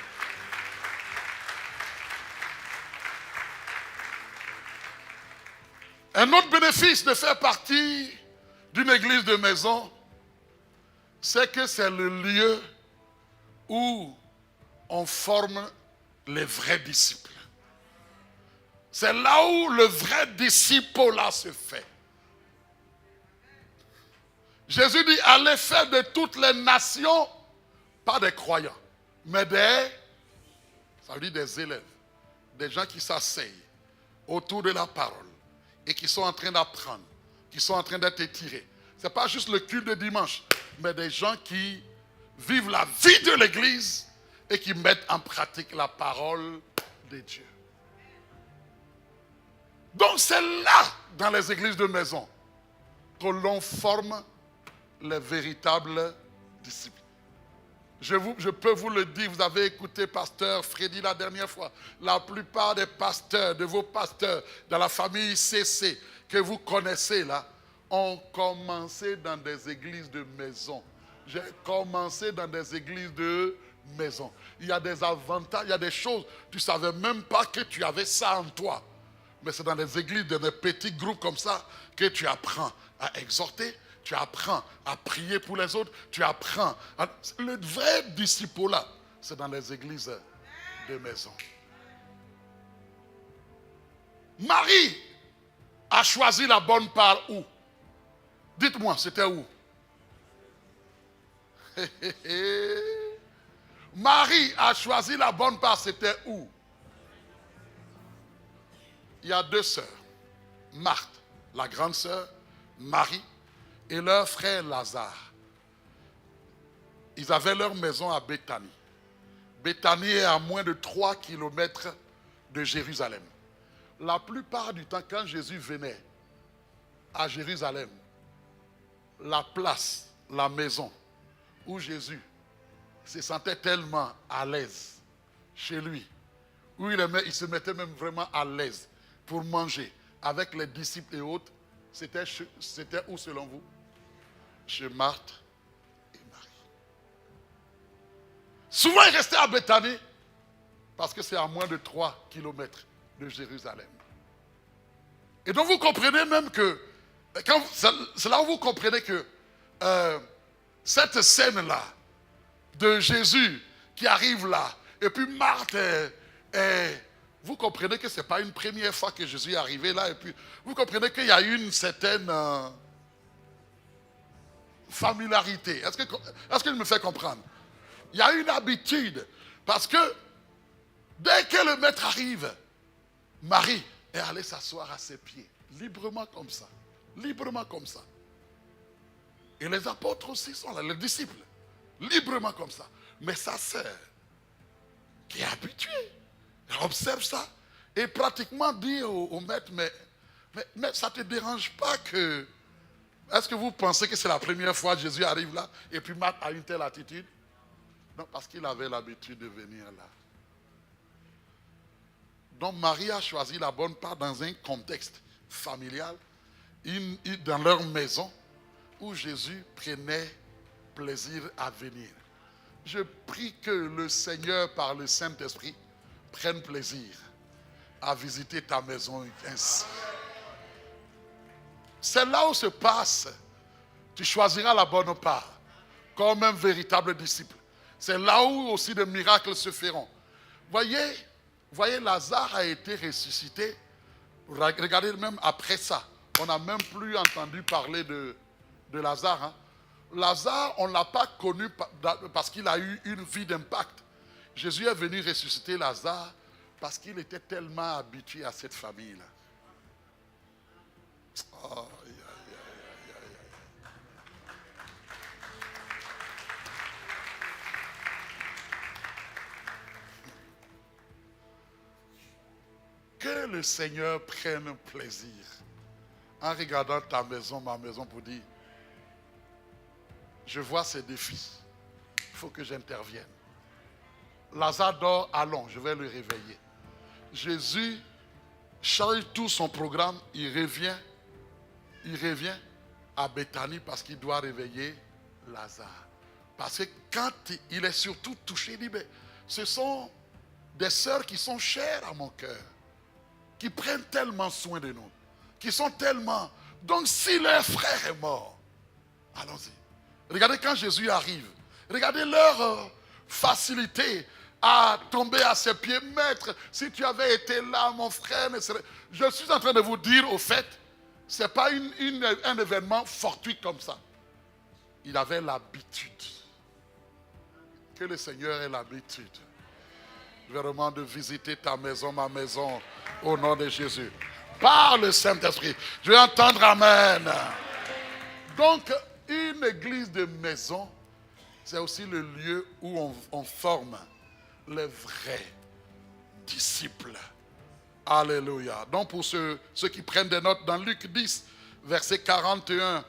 Un autre bénéfice de faire partie d'une église de maison, c'est que c'est le lieu où on forme les vrais disciples. C'est là où le vrai disciple-là se fait. Jésus dit, allez faire de toutes les nations, pas des croyants, mais ça veut dire des élèves, des gens qui s'asseyent autour de la parole et qui sont en train d'apprendre, qui sont en train d'être étirés. Ce n'est pas juste le culte de dimanche, mais des gens qui vivent la vie de l'église et qui mettent en pratique la parole de Dieu. Donc c'est là, dans les églises de maison, que l'on forme les véritables disciples. Je peux vous le dire, vous avez écouté pasteur Freddy la dernière fois. La plupart des pasteurs, de vos pasteurs, dans la famille CC, que vous connaissez là, ont commencé dans des églises de maison. J'ai commencé dans des églises de maison. Il y a des avantages, il y a des choses, tu ne savais même pas que tu avais ça en toi. Mais c'est dans des églises, dans des petits groupes comme ça, que tu apprends à exhorter, tu apprends à prier pour les autres, tu apprends. Le vrai disciple-là, c'est dans les églises de maison. Marie a choisi la bonne part où? Dites-moi, c'était où? Marie a choisi la bonne part, c'était où? Il y a deux sœurs. Marthe, la grande sœur, Marie, et leur frère Lazare. Ils avaient leur maison à Béthanie. Béthanie est à moins de 3 kilomètres de Jérusalem. La plupart du temps, quand Jésus venait à Jérusalem, la place, la maison où Jésus se sentait tellement à l'aise chez lui, où il se mettait même vraiment à l'aise pour manger avec les disciples et autres, c'était où selon vous? Chez Marthe et Marie. Souvent, il restait à Béthanie parce que c'est à moins de 3 kilomètres de Jérusalem. Et donc, vous comprenez même que, c'est là où vous comprenez que cette scène-là de Jésus qui arrive là, et puis Marthe vous comprenez que ce n'est pas une première fois que Jésus est arrivé là, et puis vous comprenez qu'il y a eu une certaine familiarité. Est-ce qu'il me fait comprendre? Il y a une habitude, parce que dès que le maître arrive, Marie est allée s'asseoir à ses pieds, librement comme ça, librement comme ça. Et les apôtres aussi sont là, les disciples, librement comme ça. Mais sa sœur, qui est habituée, elle observe ça et pratiquement dit au maître, mais ça ne te dérange pas que... Est-ce que vous pensez que c'est la première fois que Jésus arrive là et puis Marthe a une telle attitude? Non, parce qu'il avait l'habitude de venir là. Donc Marie a choisi la bonne part dans un contexte familial, dans leur maison, où Jésus prenait plaisir à venir. Je prie que le Seigneur, par le Saint-Esprit, prenne plaisir à visiter ta maison ainsi. C'est là où se passe, tu choisiras la bonne part, comme un véritable disciple. C'est là où aussi des miracles se feront. Voyez, Lazare a été ressuscité. Regardez, même après ça, on n'a même plus entendu parler de Lazare. Hein. Lazare, on ne l'a pas connu parce qu'il a eu une vie d'impact. Jésus est venu ressusciter Lazare parce qu'il était tellement habitué à cette famille-là. Oh, Que le Seigneur prenne plaisir en regardant ta maison, ma maison, pour dire, je vois ces défis, il faut que j'intervienne. Lazare dort, allons, je vais le réveiller. Jésus change tout son programme, il revient à Béthanie parce qu'il doit réveiller Lazare. Parce que quand il est surtout touché, il dit, mais ce sont des sœurs qui sont chères à mon cœur, qui prennent tellement soin de nous, qui sont tellement... Donc si leur frère est mort, allons-y. Regardez quand Jésus arrive, regardez leur facilité à tomber à ses pieds. Maître, si tu avais été là, mon frère, je suis en train de vous dire au fait, ce n'est pas un événement fortuit comme ça. Il avait l'habitude. Que le Seigneur ait l'habitude vraiment de visiter ta maison, ma maison, au nom de Jésus. Par le Saint-Esprit. Je vais entendre Amen. Donc, une église de maison, c'est aussi le lieu où on forme les vrais disciples. Alléluia. Donc, pour ceux qui prennent des notes dans Luc 10, versets 41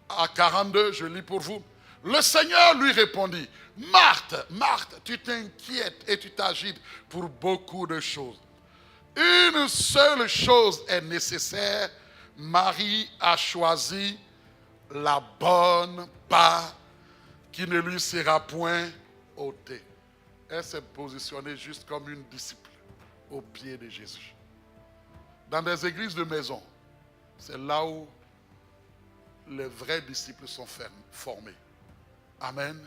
à 42, je lis pour vous. Le Seigneur lui répondit, Marthe, Marthe, tu t'inquiètes et tu t'agites pour beaucoup de choses. Une seule chose est nécessaire. Marie a choisi la bonne part qui ne lui sera point ôtée. Elle s'est positionnée juste comme une disciple au pied de Jésus. Dans des églises de maison, c'est là où les vrais disciples sont formés. Amen.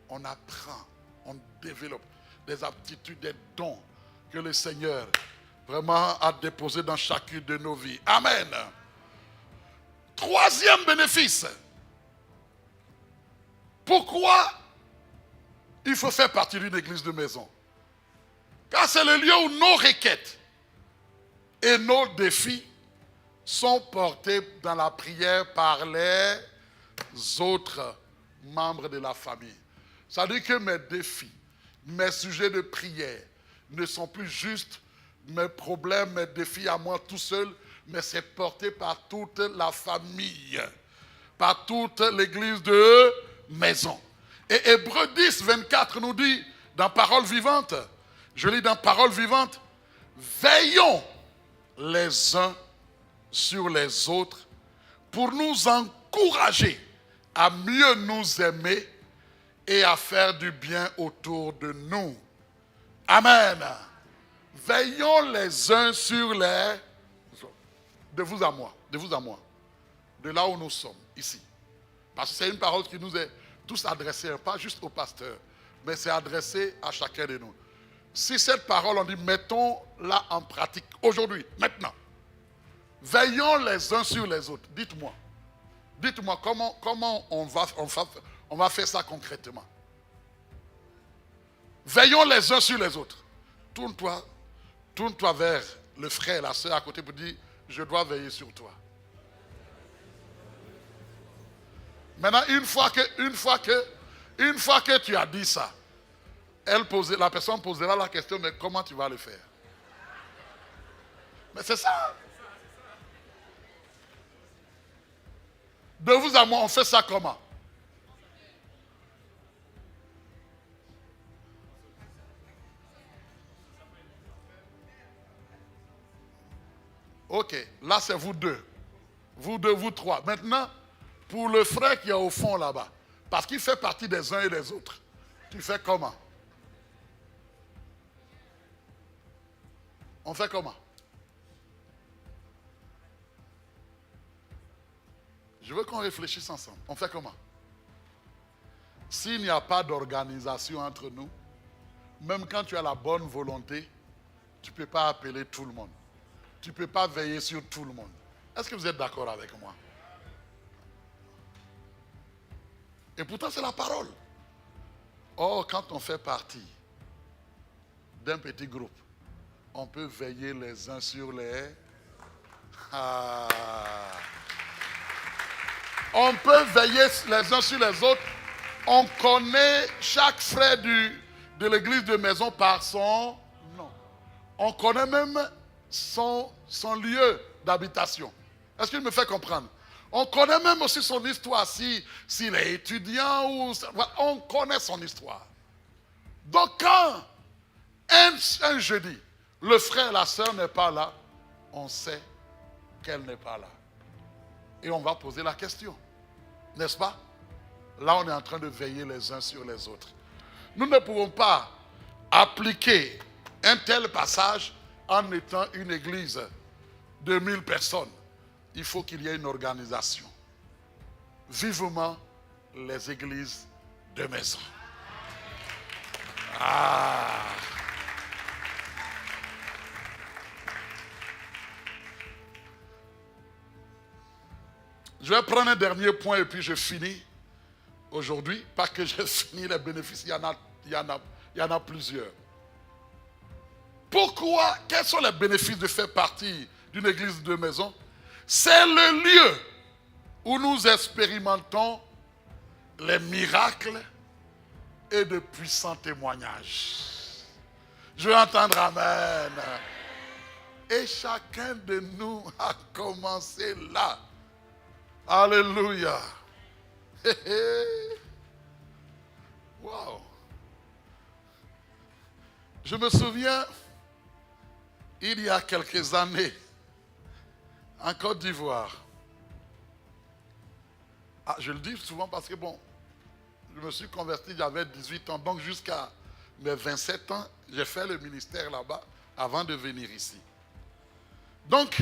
On apprend, on développe des aptitudes, des dons que le Seigneur vraiment a déposés dans chacune de nos vies. Amen. Troisième bénéfice. Pourquoi il faut faire partie d'une église de maison? Car c'est le lieu où nos requêtes et nos défis sont portés dans la prière par les autres membres de la famille. Ça veut dire que mes défis, mes sujets de prière ne sont plus juste mes problèmes, mes défis à moi tout seul, mais c'est porté par toute la famille, par toute l'église de maison. Et Hébreux 10, 24 nous dit, dans Parole vivante, je lis dans Parole vivante, veillons les uns sur les autres pour nous encourager à mieux nous aimer et à faire du bien autour de nous. Amen. Veillons les uns sur les autres. De vous à moi, de vous à moi. De là où nous sommes, ici. Parce que c'est une parole qui nous est tous adressée, pas juste au pasteur, mais c'est adressé à chacun de nous. Si cette parole, on dit, mettons-la en pratique aujourd'hui, maintenant. Veillons les uns sur les autres. Dites-moi. Dites-moi comment on va faire ça concrètement. Veillons les uns sur les autres. Tourne-toi vers le frère et la soeur à côté pour dire, je dois veiller sur toi. Maintenant, une fois que tu as dit ça, la personne posera la question, mais comment tu vas le faire? Mais c'est ça. De vous à moi, on fait ça comment? Ok, là c'est vous deux. Vous deux, vous trois. Maintenant, pour le frère qui est au fond là-bas, parce qu'il fait partie des uns et des autres, tu fais comment? On fait comment? Je veux qu'on réfléchisse ensemble. On fait comment? S'il n'y a pas d'organisation entre nous, même quand tu as la bonne volonté, tu ne peux pas appeler tout le monde. Tu ne peux pas veiller sur tout le monde. Est-ce que vous êtes d'accord avec moi? Et pourtant, c'est la parole. Or, quand on fait partie d'un petit groupe, on peut veiller les uns sur les... Ah. On peut veiller les uns sur les autres. On connaît chaque frère de l'église de maison par son nom. On connaît même son lieu d'habitation. Est-ce qu'il me fait comprendre? On connaît même aussi son histoire, s'il est étudiant ou... On connaît son histoire. Donc quand un jeudi, le frère et la sœur n'est pas là, on sait qu'elle n'est pas là. Et on va poser la question. N'est-ce pas? Là, on est en train de veiller les uns sur les autres. Nous ne pouvons pas appliquer un tel passage en étant une église de 1000 personnes. Il faut qu'il y ait une organisation. Vivement les églises de maison. Ah! Je vais prendre un dernier point et puis je finis aujourd'hui. Pas que j'ai fini les bénéfices, il y en a plusieurs. Pourquoi? Quels sont les bénéfices de faire partie d'une église de maison? C'est le lieu où nous expérimentons les miracles et de puissants témoignages. Je veux entendre Amen. Et chacun de nous a commencé là. Alléluia. Wow. Je me souviens, il y a quelques années, en Côte d'Ivoire. Je le dis souvent parce que je me suis converti, j'avais 18 ans, donc jusqu'à mes 27 ans, j'ai fait le ministère là-bas avant de venir ici. Donc,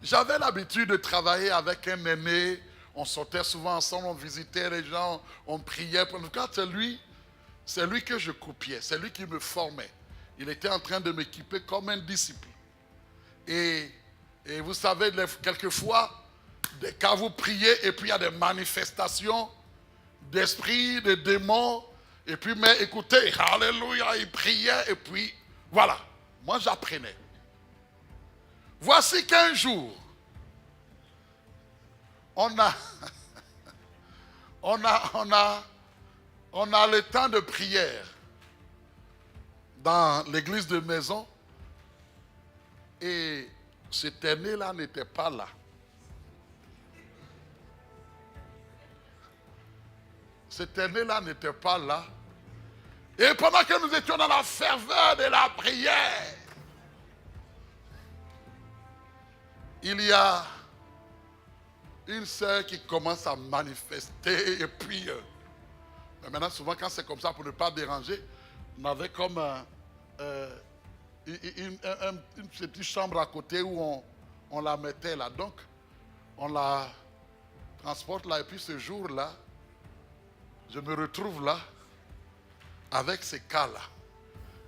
j'avais l'habitude de travailler avec un aîné, on sortait souvent ensemble, on visitait les gens, on priait. En tout cas, c'est lui que je copiais, c'est lui qui me formait. Il était en train de m'équiper comme un disciple. Et vous savez, quelquefois, quand vous priez, et puis il y a des manifestations d'esprits, de démons, et puis, mais écoutez, alléluia, il priait, et puis, voilà, moi j'apprenais. Voici qu'un jour, on a le temps de prière dans l'église de maison et cet aîné-là n'était pas là. Cet aîné-là n'était pas là. Et pendant que nous étions dans la ferveur de la prière, il y a une sœur qui commence à manifester et puis Mais maintenant, souvent, quand c'est comme ça, pour ne pas déranger, on avait comme une petite chambre à côté où on la mettait là. Donc, on la transporte là. Et puis ce jour-là, je me retrouve là avec ces cas-là.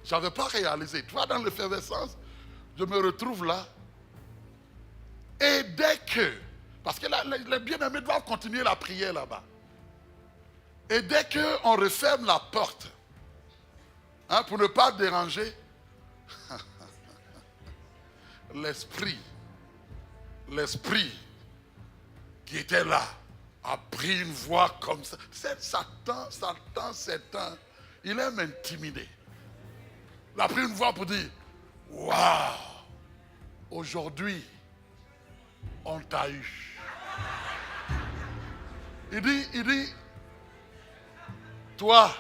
Je n'avais pas réalisé. Tu vois, dans l'effervescence, je me retrouve là. Et dès que, parce que là, les bien-aimés doivent continuer la prière là-bas. Et dès qu'on referme la porte, hein, pour ne pas déranger, l'esprit qui était là a pris une voix comme ça. C'est Satan, c'est un. Il aime intimider. Il a pris une voix pour dire, waouh, aujourd'hui, on t'a eu. Il dit, toi,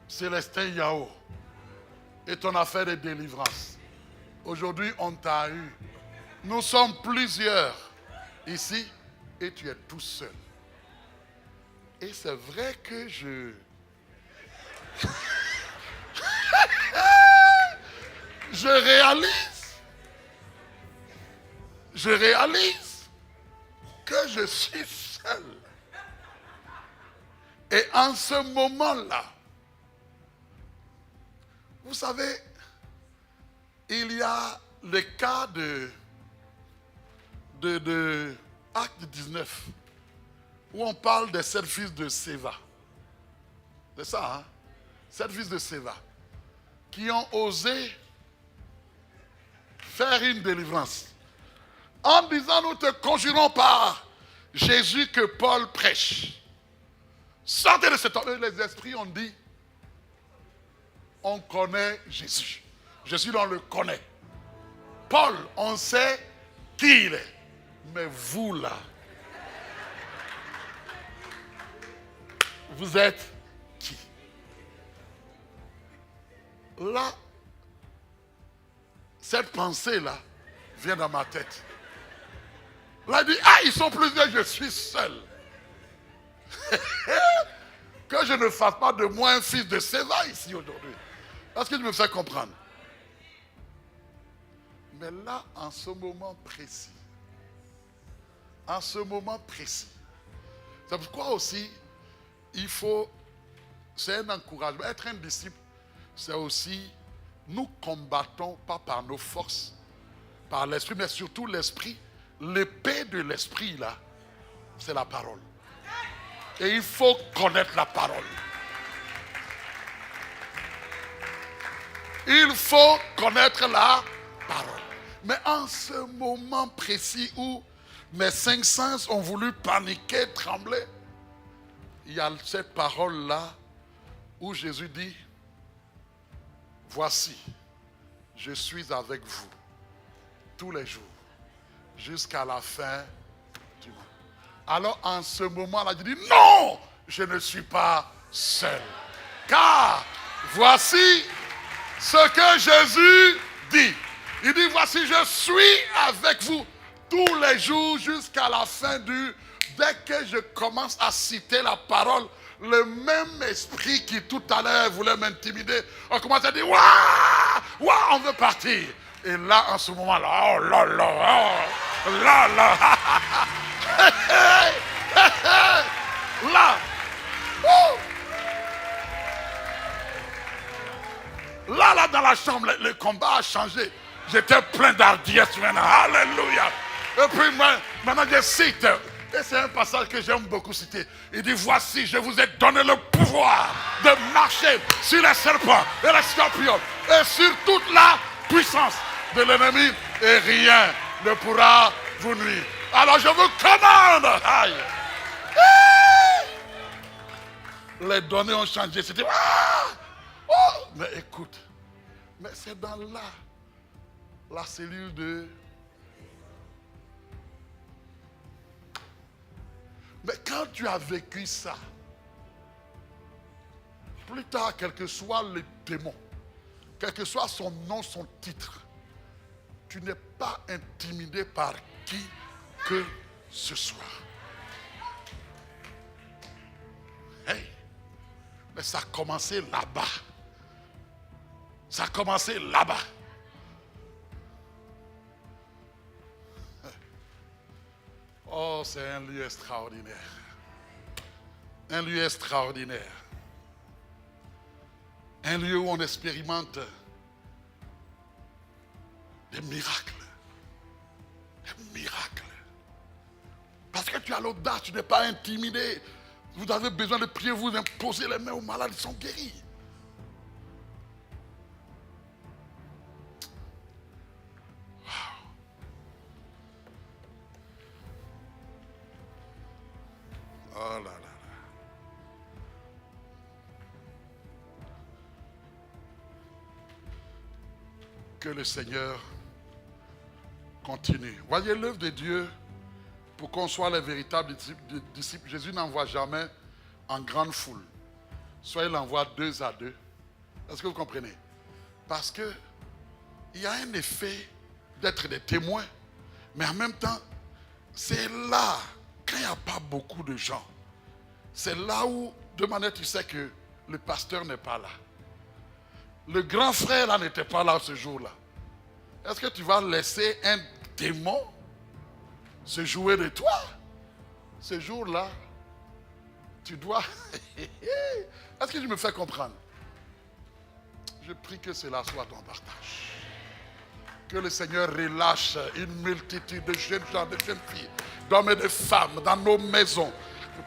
Célestin Yao, et ton affaire de délivrance. Aujourd'hui, on t'a eu. Nous sommes plusieurs ici et tu es tout seul. Et c'est vrai que je réalise que je suis seul. Et en ce moment-là, vous savez, il y a le cas de Acte 19, où on parle des 7 fils de Séva. C'est ça, hein? 7 fils de Séva, qui ont osé faire une délivrance. En disant, nous te conjurons par Jésus que Paul prêche. Sortez de cet homme. Les esprits ont dit, on connaît Jésus. Jésus, on le connaît. Paul, on sait qui il est. Mais vous là, vous êtes qui? Là, cette pensée-là vient dans ma tête. Là, il dit, ah, ils sont plusieurs, je suis seul. Que je ne fasse pas de moi un fils de Séva ici aujourd'hui. Parce que je me fais comprendre. Mais là, en ce moment précis, c'est pourquoi aussi, il faut, c'est un encouragement. Être un disciple, c'est aussi, nous combattons pas par nos forces, par l'esprit, mais surtout l'esprit. L'épée de l'esprit, là, c'est la parole. Et il faut connaître la parole. Il faut connaître la parole. Mais en ce moment précis où mes 5 sens ont voulu paniquer, trembler, il y a cette parole-là où Jésus dit, voici, je suis avec vous tous les jours jusqu'à la fin du monde. Alors en ce moment-là, je dis, non, je ne suis pas seul. Car voici ce que Jésus dit. Il dit, voici, je suis avec vous tous les jours jusqu'à la fin du... Dès que je commence à citer la parole, le même esprit qui tout à l'heure voulait m'intimider, on commence à dire, waouh, waouh, on veut partir. Et là, en ce moment-là, oh là là, oh là là, là, oh. Là, dans la chambre, le combat a changé. J'étais plein d'hardiesse maintenant. Alléluia. Et puis maintenant, je cite. Et c'est un passage que j'aime beaucoup citer. Il dit, voici, je vous ai donné le pouvoir de marcher sur les serpents et les scorpions et sur toute la puissance de l'ennemi. Et rien ne pourra vous nuire. Alors je vous commande. Aïe. Les données ont changé. C'était... Oh, mais écoute, mais c'est dans la cellule de... Mais quand tu as vécu ça, plus tard, quel que soit le démon, quel que soit son nom, son titre, tu n'es pas intimidé par qui que ce soit. Hey, Mais ça a commencé là-bas. Ça a commencé là-bas. Oh, c'est un lieu extraordinaire. Un lieu extraordinaire. Un lieu où on expérimente des miracles. Des miracles. Parce que tu as l'audace, tu n'es pas intimidé. Vous avez besoin de prier, vous imposez les mains aux malades, ils sont guéris. Oh là là là. Que le Seigneur continue. Voyez l'œuvre de Dieu pour qu'on soit les véritables disciples. Jésus n'envoie jamais en grande foule. Soit il envoie 2 à 2. Est-ce que vous comprenez? Parce que il y a un effet d'être des témoins, mais en même temps, c'est là, quand il n'y a pas beaucoup de gens, c'est là où, de manière, tu sais que le pasteur n'est pas là. Le grand frère là n'était pas là ce jour-là. Est-ce que tu vas laisser un démon se jouer de toi? Ce jour-là, tu dois... Est-ce que tu me fais comprendre? Je prie que cela soit ton partage. Que le Seigneur relâche une multitude de jeunes gens, de jeunes filles, d'hommes et de femmes dans nos maisons,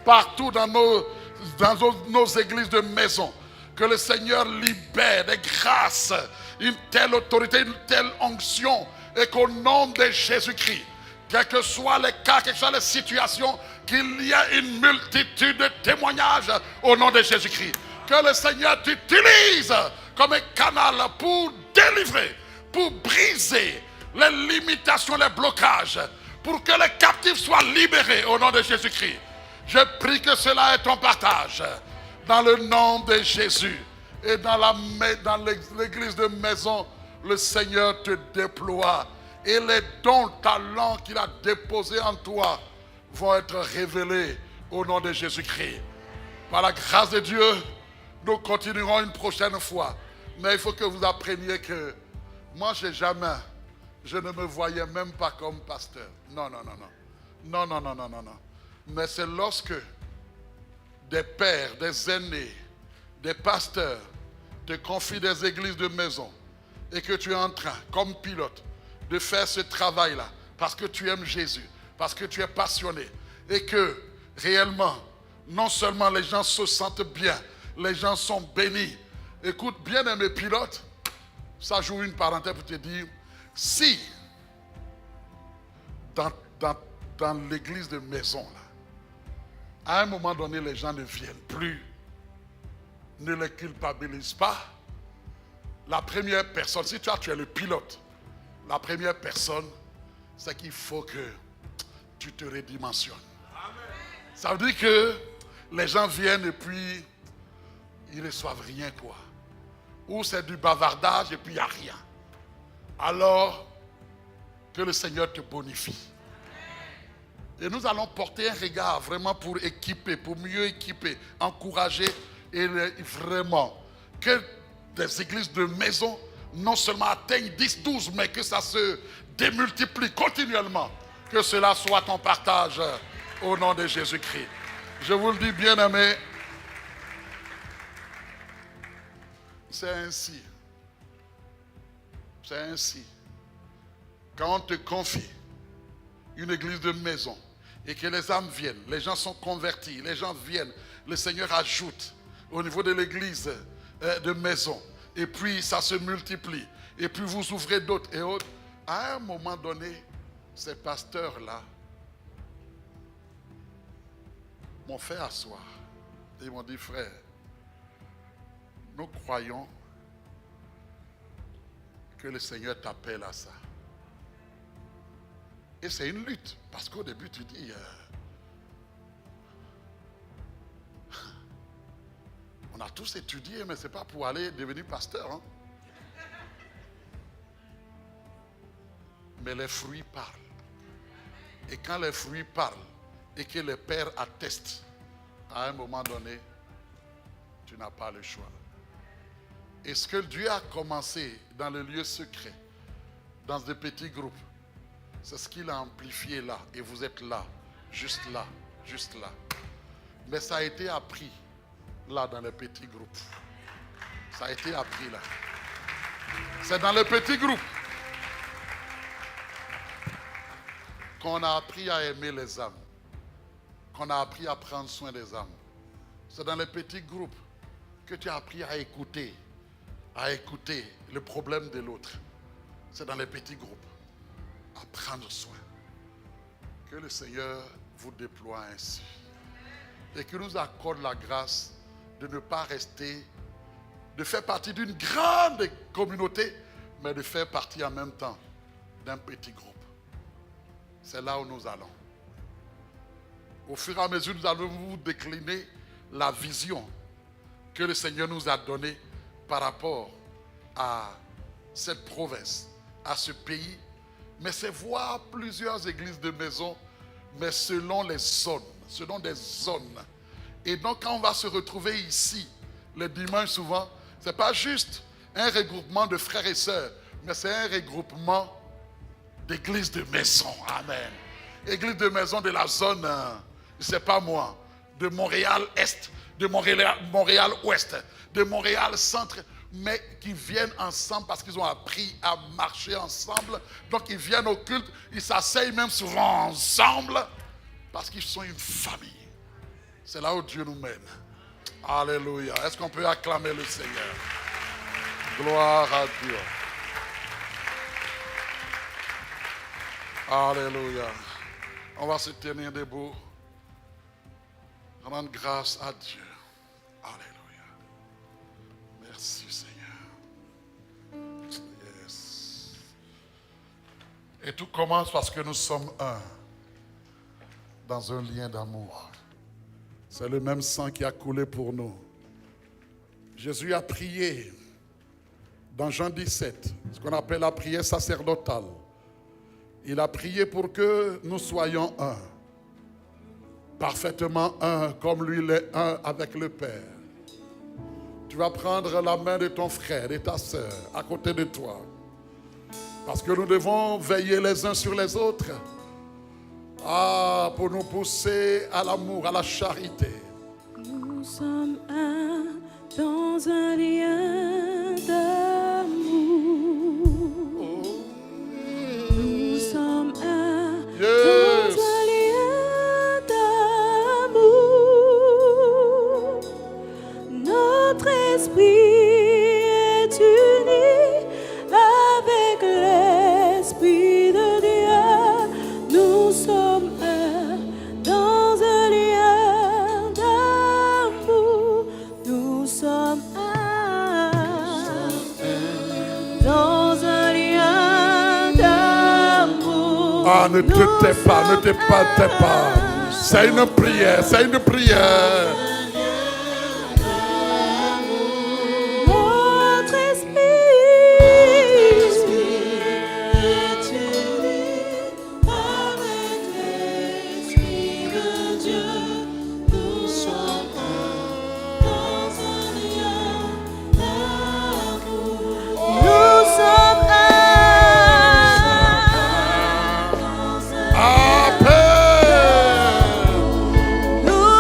partout dans nos églises de maison. Que le Seigneur libère des grâces, une telle autorité, une telle onction, et qu'au nom de Jésus-Christ, quels que soient les cas, quelles que soient les situations, qu'il y ait une multitude de témoignages au nom de Jésus-Christ. Que le Seigneur t'utilise comme un canal pour délivrer, pour briser les limitations, les blocages, pour que les captifs soient libérés au nom de Jésus-Christ. Je prie que cela est ton partage. Dans le nom de Jésus. Et dans l'église de maison, le Seigneur te déploie. Et les dons, talents qu'il a déposés en toi vont être révélés au nom de Jésus-Christ. Par la grâce de Dieu, nous continuerons une prochaine fois. Mais il faut que vous appreniez que moi, je ne me voyais même pas comme pasteur. Non. Mais c'est lorsque des pères, des aînés, des pasteurs te confient des églises de maison et que tu es en train, comme pilote, de faire ce travail-là parce que tu aimes Jésus, parce que tu es passionné et que réellement, non seulement les gens se sentent bien, les gens sont bénis. Écoute, bien-aimé pilote, ça joue une parenthèse pour te dire, si dans l'église de maison, là, à un moment donné, les gens ne viennent plus, ne les culpabilise pas. La première personne, si tu es le pilote, la première personne, c'est qu'il faut que tu te redimensionnes. Ça veut dire que les gens viennent et puis ils ne reçoivent rien, quoi. Ou c'est du bavardage et puis il n'y a rien. Alors, que le Seigneur te bonifie. Et nous allons porter un regard vraiment pour équiper, pour mieux équiper, encourager et vraiment que des églises de maison non seulement atteignent 10, 12, mais que ça se démultiplie continuellement. Que cela soit ton partage au nom de Jésus-Christ. Je vous le dis, bien-aimés, c'est ainsi. C'est ainsi. Quand on te confie une église de maison et que les âmes viennent, les gens sont convertis, les gens viennent, le Seigneur ajoute au niveau de l'église de maison et puis ça se multiplie et puis vous ouvrez d'autres et autres. À un moment donné, ces pasteurs-là m'ont fait asseoir et ils m'ont dit, frère, nous croyons que le Seigneur t'appelle à ça. Et c'est une lutte. Parce qu'au début, tu dis, on a tous étudié, mais ce n'est pas pour aller devenir pasteur. Hein? Mais les fruits parlent. Et quand les fruits parlent, et que les pères attestent, à un moment donné, tu Tu n'as pas le choix. Et ce que Dieu a commencé dans le lieu secret, dans des petits groupes, c'est ce qu'il a amplifié là. Et vous êtes là, juste là, juste là. Mais ça a été appris là dans les petits groupes. Ça a été appris là. C'est dans les petits groupes qu'on a appris à aimer les âmes, qu'on a appris à prendre soin des âmes. C'est dans les petits groupes que tu as appris à écouter le problème de l'autre. C'est dans les petits groupes, à prendre soin. Que le Seigneur vous déploie ainsi. Et qu'il nous accorde la grâce de ne pas rester, de faire partie d'une grande communauté, mais de faire partie en même temps d'un petit groupe. C'est là où nous allons. Au fur et à mesure, nous allons vous décliner la vision que le Seigneur nous a donnée par rapport à cette province, à ce pays. Mais c'est voir plusieurs églises de maison, mais selon les zones, selon des zones. Et donc quand on va se retrouver ici, le dimanche souvent, ce n'est pas juste un regroupement de frères et sœurs, mais c'est un regroupement d'églises de maison. Amen. Église de maison de la zone, je ne sais pas moi, de Montréal-Est, de Montréal-Ouest, de Montréal-Centre, mais qui viennent ensemble parce qu'ils ont appris à marcher ensemble. Donc ils viennent au culte, ils s'asseyent même souvent ensemble parce qu'ils sont une famille. C'est là où Dieu nous mène. Alléluia. Est-ce qu'on peut acclamer le Seigneur? Gloire à Dieu. Alléluia. On va se tenir debout. Rendre grâce à Dieu. Alléluia. Merci Seigneur. Yes. Et tout commence parce que nous sommes un. Dans un lien d'amour. C'est le même sang qui a coulé pour nous. Jésus a prié dans Jean 17, ce qu'on appelle la prière sacerdotale. Il a prié pour que nous soyons un. Parfaitement un, comme lui il est un avec le Père. Tu vas prendre la main de ton frère, de ta sœur, à côté de toi. Parce que nous devons veiller les uns sur les autres. Pour nous pousser à l'amour, à la charité. Nous sommes un dans un lien d'amour. Nous sommes un dans un lien d'amour. Notre esprit est uni avec l'esprit de Dieu. Nous sommes un dans un lien d'amour. Nous sommes un dans un lien d'amour. Ne te tais pas, ne te tais pas. C'est une prière, c'est une prière. Notre esprit est uni avec l'esprit de Dieu. Nous sommes un dans un lien d'amour. Nous sommes un dans un lien.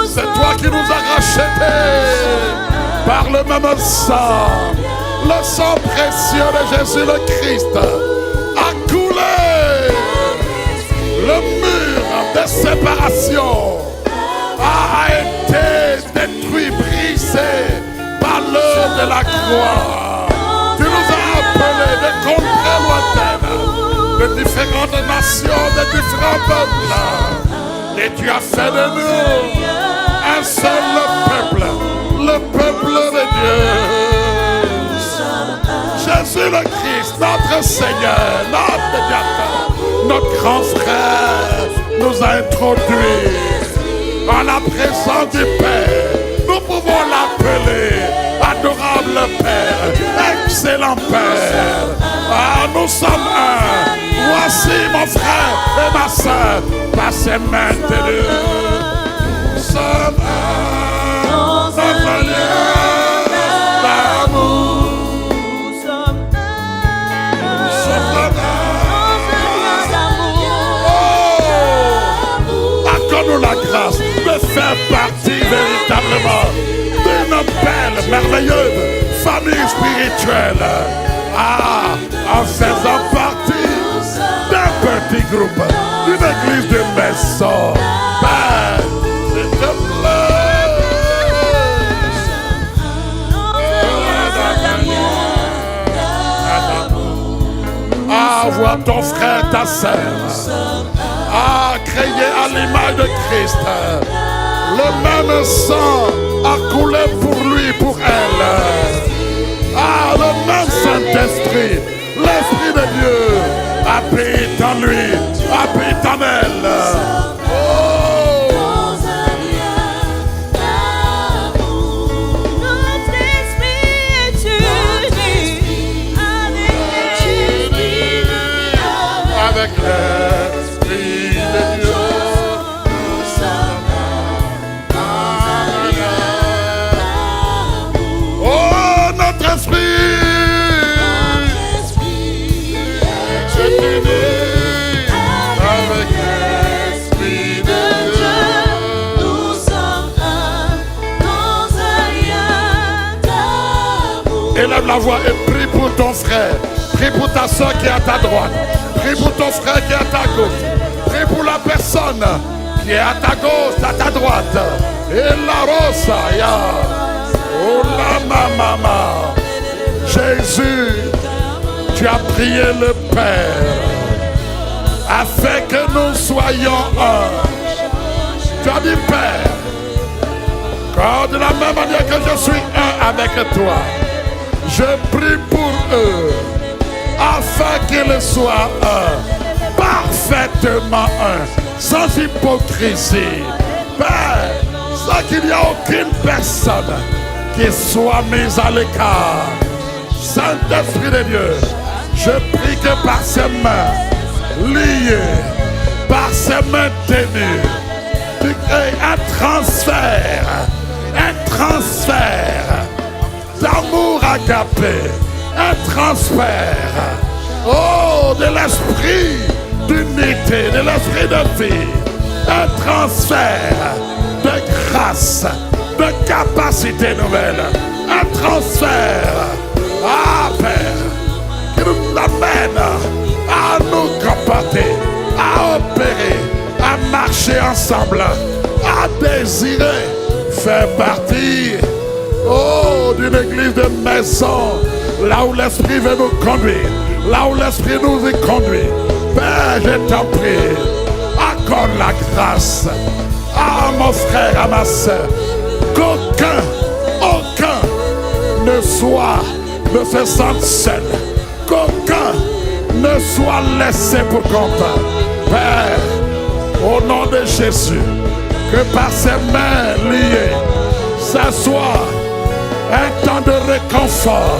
C'est toi qui nous as rachetés par le même sang. Le sang précieux de Jésus le Christ a coulé. Le mur de séparation a été détruit, brisé par l'œuvre de la croix. Tu nous as appelés de contrées lointaines, de différentes nations, de différents peuples. Et tu as fait de nous un seul peuple, le peuple de Dieu. Jésus le Christ, notre Seigneur, notre médiateur, notre grand frère, nous a introduits en la présence du Père. Nous pouvons l'appeler adorable Père, excellent Père. Nous sommes un. Voici mon frère et ma soeur, passez maintenant. Nous sommes un dans un lien. fait partie véritablement d'une belle, merveilleuse famille spirituelle. Ah, en faisant partie d'un petit groupe, d'une église de maison. Père, s'il te plaît. Ah, vois ton frère, ta sœur. Ah, créé à l'image de Christ. Le même sang a coulé pour lui, pour elle. Ah, le même Saint-Esprit, l'Esprit de Dieu, habite en lui, habite en elle. Oh! Avec l'Esprit de Dieu. Oh, notre esprit est uni avec l'Esprit de Dieu. Nous sommes un dans un lien d'amour. Élève la voix et prie pour ton frère. Prie pour ta soeur qui est à ta droite. Prie pour ton frère qui est à ta gauche. Prie pour la personne qui est à ta gauche, à ta droite. Et la rosa, ya. Oh la mama. Jésus, tu as prié le Père afin que nous soyons un. Tu as dit Père, quand de la même manière que je suis un avec toi, je prie pour eux afin qu'ils soient un, parfaitement un, sans hypocrisie. Père, sans qu'il n'y ait aucune personne qui soit mise à l'écart. Saint-Esprit de Dieu, je prie que par ses mains liées, par ses mains tenues, tu aies un transfert d'amour agapé, un transfert, oh, de l'esprit d'unité, de l'esprit de vie, un transfert de grâce, de capacité nouvelle, un transfert, ah Père, qui nous amène à nous comporter, à opérer, à marcher ensemble, à désirer faire partie, oh, d'une église de maison, là où l'Esprit veut nous conduire, là où l'Esprit nous y conduit. Père, je t'en prie, accorde la grâce à mon frère, à ma soeur, qu'aucun ne se sente seul, qu'aucun ne soit laissé pour compte. Père, au nom de Jésus, que par ses mains liées, ça soit un temps de réconfort,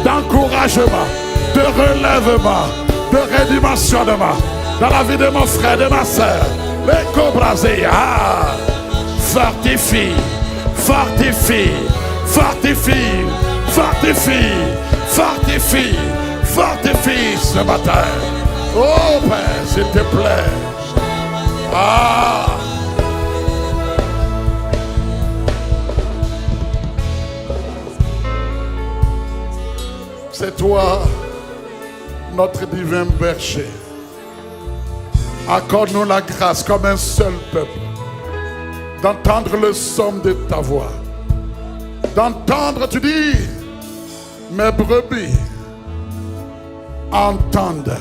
d'encouragement, de relèvement, de redimensionnement dans la vie de mon frère, de ma soeur. Les cobrasés, ah, fortifie, fortifie, fortifie, fortifie, fortifie, fortifie ce matin. Oh Père, s'il te plaît. Ah. C'est toi, notre divin berger. Accorde-nous la grâce comme un seul peuple d'entendre le son de ta voix. D'entendre, tu dis, mes brebis entendent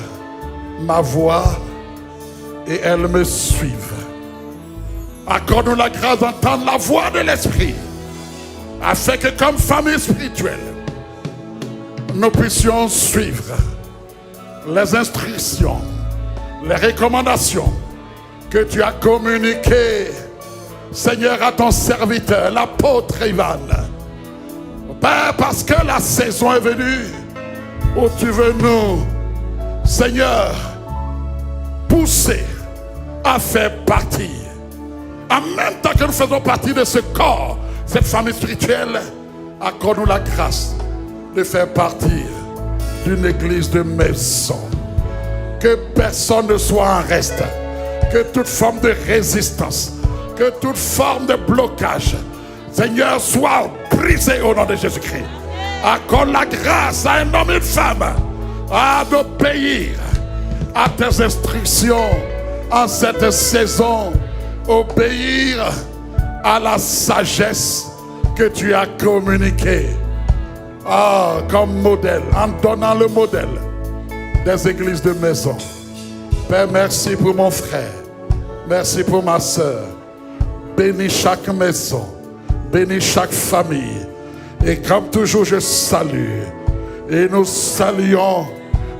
ma voix et elles me suivent. Accorde-nous la grâce d'entendre la voix de l'Esprit, afin que comme famille spirituelle, nous puissions suivre les instructions, les recommandations que tu as communiquées, Seigneur, à ton serviteur, l'apôtre Ivan. Père, parce que la saison est venue où tu veux nous, Seigneur, pousser à faire partie. En même temps que nous faisons partie de ce corps, cette famille spirituelle, accorde-nous la grâce de faire partie d'une église de maison. Que personne ne soit en reste. Que toute forme de résistance, Que toute forme de blocage, Seigneur, soit brisée au nom de Jésus-Christ. Accorde la grâce à un homme et une femme d'obéir à tes instructions en cette saison. Obéir à la sagesse que tu as communiquée. Comme modèle, en donnant le modèle des églises de maison. Père, merci pour mon frère. Merci pour ma soeur. Bénis chaque maison. Bénis chaque famille. Et comme toujours, je salue. Et nous saluons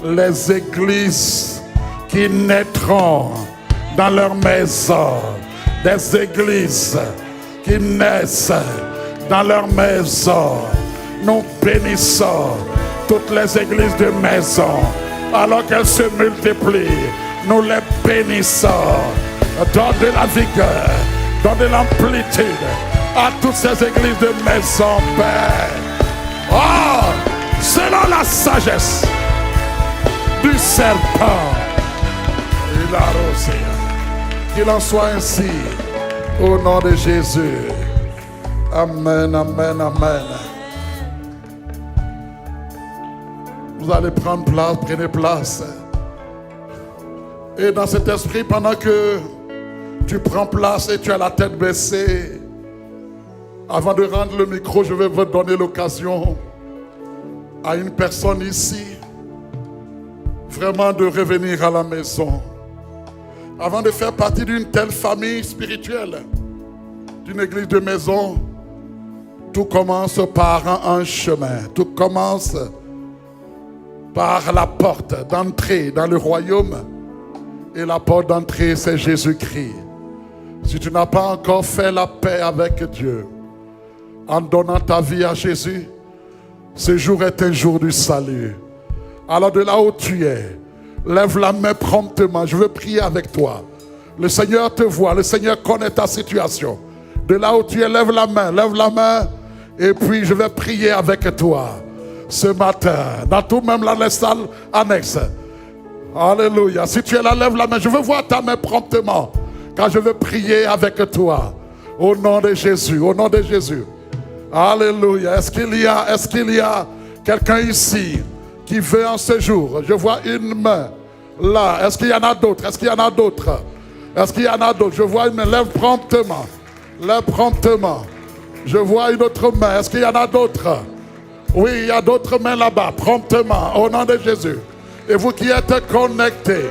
les églises qui naîtront dans leur maison. Des églises qui naissent dans leur maison. Nous bénissons toutes les églises de maison. Alors qu'elles se multiplient, nous les bénissons. Donne de la vigueur, donne de l'amplitude à toutes ces églises de maison, Père. Selon la sagesse du serpent, il a arrosé. Qu'il en soit ainsi, au nom de Jésus. Amen, amen, amen. Vous allez prendre place, prenez place. Et dans cet esprit, pendant que tu prends place et tu as la tête baissée, avant de rendre le micro, je vais vous donner l'occasion à une personne ici, vraiment de revenir à la maison. Avant de faire partie d'une telle famille spirituelle, d'une église de maison, tout commence par un chemin. Tout commence par la porte d'entrée dans le royaume. Et la porte d'entrée, c'est Jésus-Christ. Si tu n'as pas encore fait la paix avec Dieu, en donnant ta vie à Jésus, ce jour est un jour du salut. Alors de là où tu es, lève la main promptement. Je veux prier avec toi. Le Seigneur te voit. Le Seigneur connaît ta situation. De là où tu es, lève la main. Lève la main. Et puis je vais prier avec toi. Ce matin, dans tout même la salle annexe. Alléluia. Si tu es là, lève la main. Je veux voir ta main promptement. Car je veux prier avec toi. Au nom de Jésus. Au nom de Jésus. Alléluia. Est-ce qu'il y a quelqu'un ici qui veut en ce jour? Je vois une main là. Est-ce qu'il y en a d'autres? Est-ce qu'il y en a d'autres? Est-ce qu'il y en a d'autres? Je vois une main. Lève promptement. Lève promptement. Je vois une autre main. Est-ce qu'il y en a d'autres? Oui, il y a d'autres mains là-bas. Promptement. Au nom de Jésus. Et vous qui êtes connectés,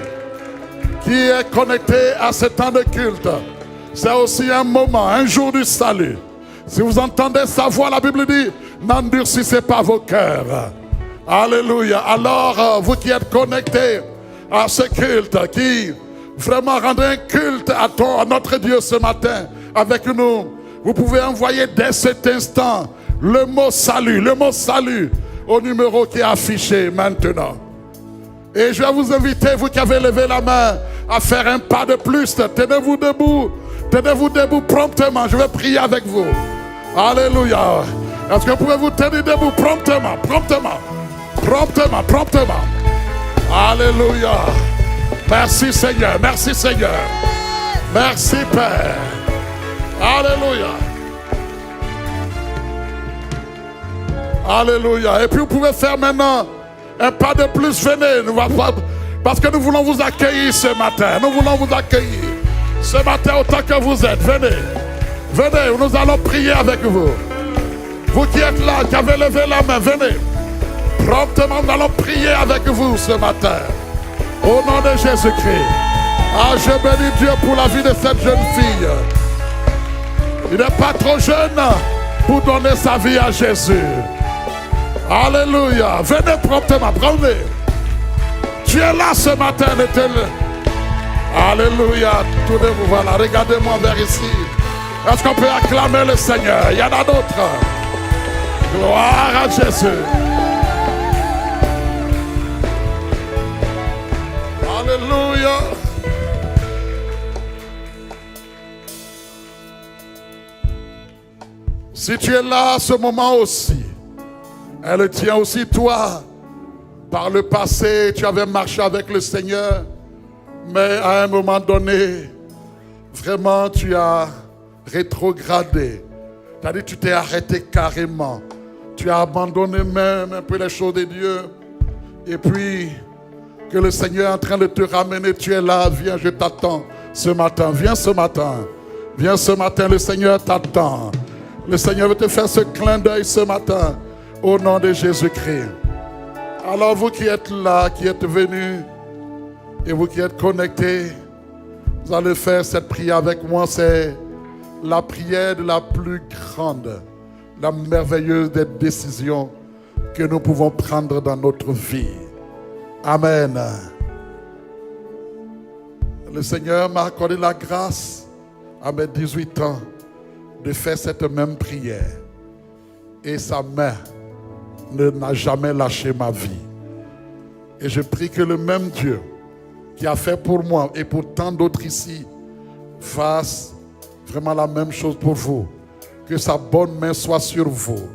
à ce temps de culte, c'est aussi un moment, un jour du salut. Si vous entendez sa voix, la Bible dit, n'endurcissez pas vos cœurs. Alléluia. Alors, vous qui êtes connectés à ce culte, qui vraiment rendez un culte à notre Dieu ce matin avec nous, vous pouvez envoyer dès cet instant le mot salut au numéro qui est affiché maintenant. Et je vais vous inviter, vous qui avez levé la main, à faire un pas de plus. Tenez-vous debout promptement. Je vais prier avec vous. Alléluia. Est-ce que vous pouvez vous tenir debout promptement? Alléluia. Merci Seigneur. Merci Père. Alléluia. Alléluia. Et puis vous pouvez faire maintenant un pas de plus. Venez. Parce que nous voulons vous accueillir ce matin. Ce matin autant que vous êtes. Venez. Nous allons prier avec vous. Vous qui êtes là, qui avez levé la main, venez. Promptement, nous allons prier avec vous ce matin. Au nom de Jésus-Christ. Je bénis Dieu pour la vie de cette jeune fille. Il n'est pas trop jeune pour donner sa vie à Jésus. Alléluia. Venez promptement, prenez. Tu es là ce matin. Alléluia. Tous de vous, voilà. Regardez-moi vers ici. Est-ce qu'on peut acclamer le Seigneur? Il y en a d'autres. Gloire à Jésus. Alléluia. Si tu es là à ce moment aussi, elle tient aussi toi. Par le passé, tu avais marché avec le Seigneur, mais à un moment donné, vraiment tu as rétrogradé. C'est-à-dire tu t'es arrêté carrément. Tu as abandonné même un peu les choses de Dieu. Et puis, que le Seigneur est en train de te ramener. Tu es là, viens, je t'attends ce matin. Viens ce matin. Viens ce matin, le Seigneur t'attend. Le Seigneur veut te faire ce clin d'œil ce matin. Au nom de Jésus-Christ. Alors vous qui êtes là, qui êtes venus, et vous qui êtes connectés, vous allez faire cette prière avec moi. C'est la prière de la plus grande, la merveilleuse des décisions que nous pouvons prendre dans notre vie. Amen. Le Seigneur m'a accordé la grâce à mes 18 ans de faire cette même prière. Et sa main n'a jamais lâché ma vie. Et je prie que le même Dieu qui a fait pour moi et pour tant d'autres ici fasse vraiment la même chose pour vous. Que sa bonne main soit sur vous.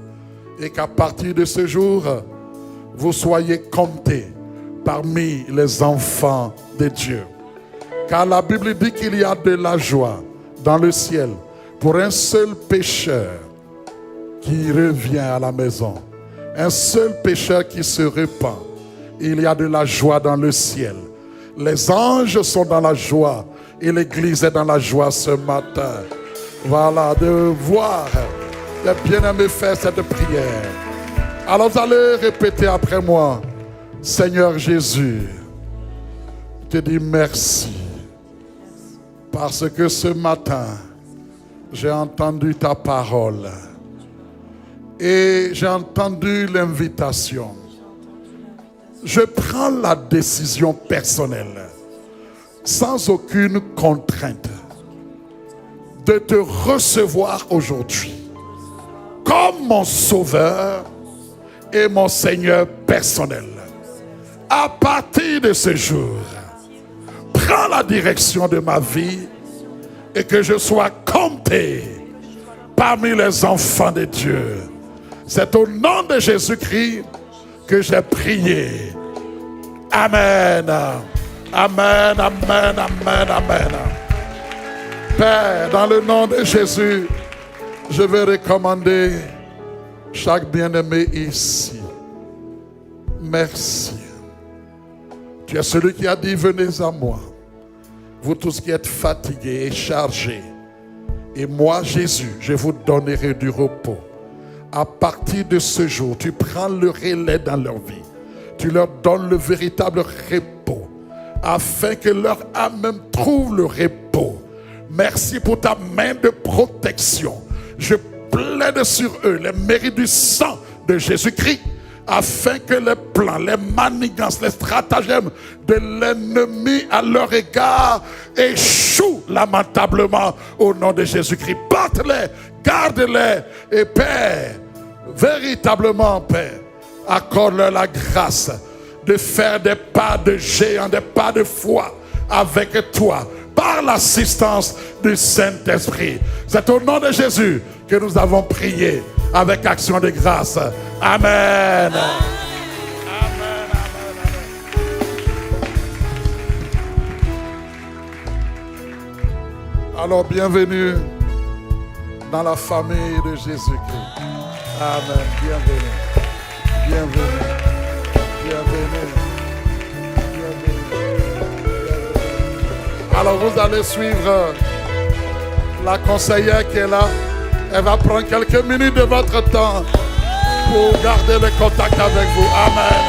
Et qu'à partir de ce jour, vous soyez comptés parmi les enfants de Dieu. Car la Bible dit qu'il y a de la joie dans le ciel pour un seul pécheur qui revient à la maison. Un seul pécheur qui se repent. Il y a de la joie dans le ciel. Les anges sont dans la joie et l'Église est dans la joie ce matin. Voilà, de voir les bien-aimés faire cette prière. Alors vous allez répéter après moi. Seigneur Jésus, je te dis merci. Parce que ce matin, j'ai entendu ta parole. Et j'ai entendu l'invitation. Je prends la décision personnelle, sans aucune contrainte, de te recevoir aujourd'hui comme mon sauveur et mon Seigneur personnel. À partir de ce jour, prends la direction de ma vie et que je sois compté parmi les enfants de Dieu. C'est au nom de Jésus-Christ que j'ai prié. Amen. Amen, amen, amen, amen. Père, dans le nom de Jésus, je vais recommander chaque bien-aimé ici. Merci. Tu es celui qui a dit, venez à moi. Vous tous qui êtes fatigués et chargés. Et moi, Jésus, je vous donnerai du repos. À partir de ce jour, tu prends le relais dans leur vie. Tu leur donnes le véritable repos, afin que leur âme même trouve le repos. Merci pour ta main de protection. Je plaide sur eux les mérites du sang de Jésus-Christ, afin que les plans, les manigances, les stratagèmes de l'ennemi à leur égard échouent lamentablement au nom de Jésus-Christ. Porte-les, garde-les et Père, véritablement Père, accorde-leur la grâce de faire des pas de géant, des pas de foi avec toi, par l'assistance du Saint-Esprit. C'est au nom de Jésus que nous avons prié avec action de grâce. Amen. Amen. Alors, bienvenue dans la famille de Jésus-Christ. Amen. Bienvenue. Bienvenue. Bienvenue. Alors vous allez suivre la conseillère qui est là. Elle va prendre quelques minutes de votre temps pour garder le contact avec vous. Amen.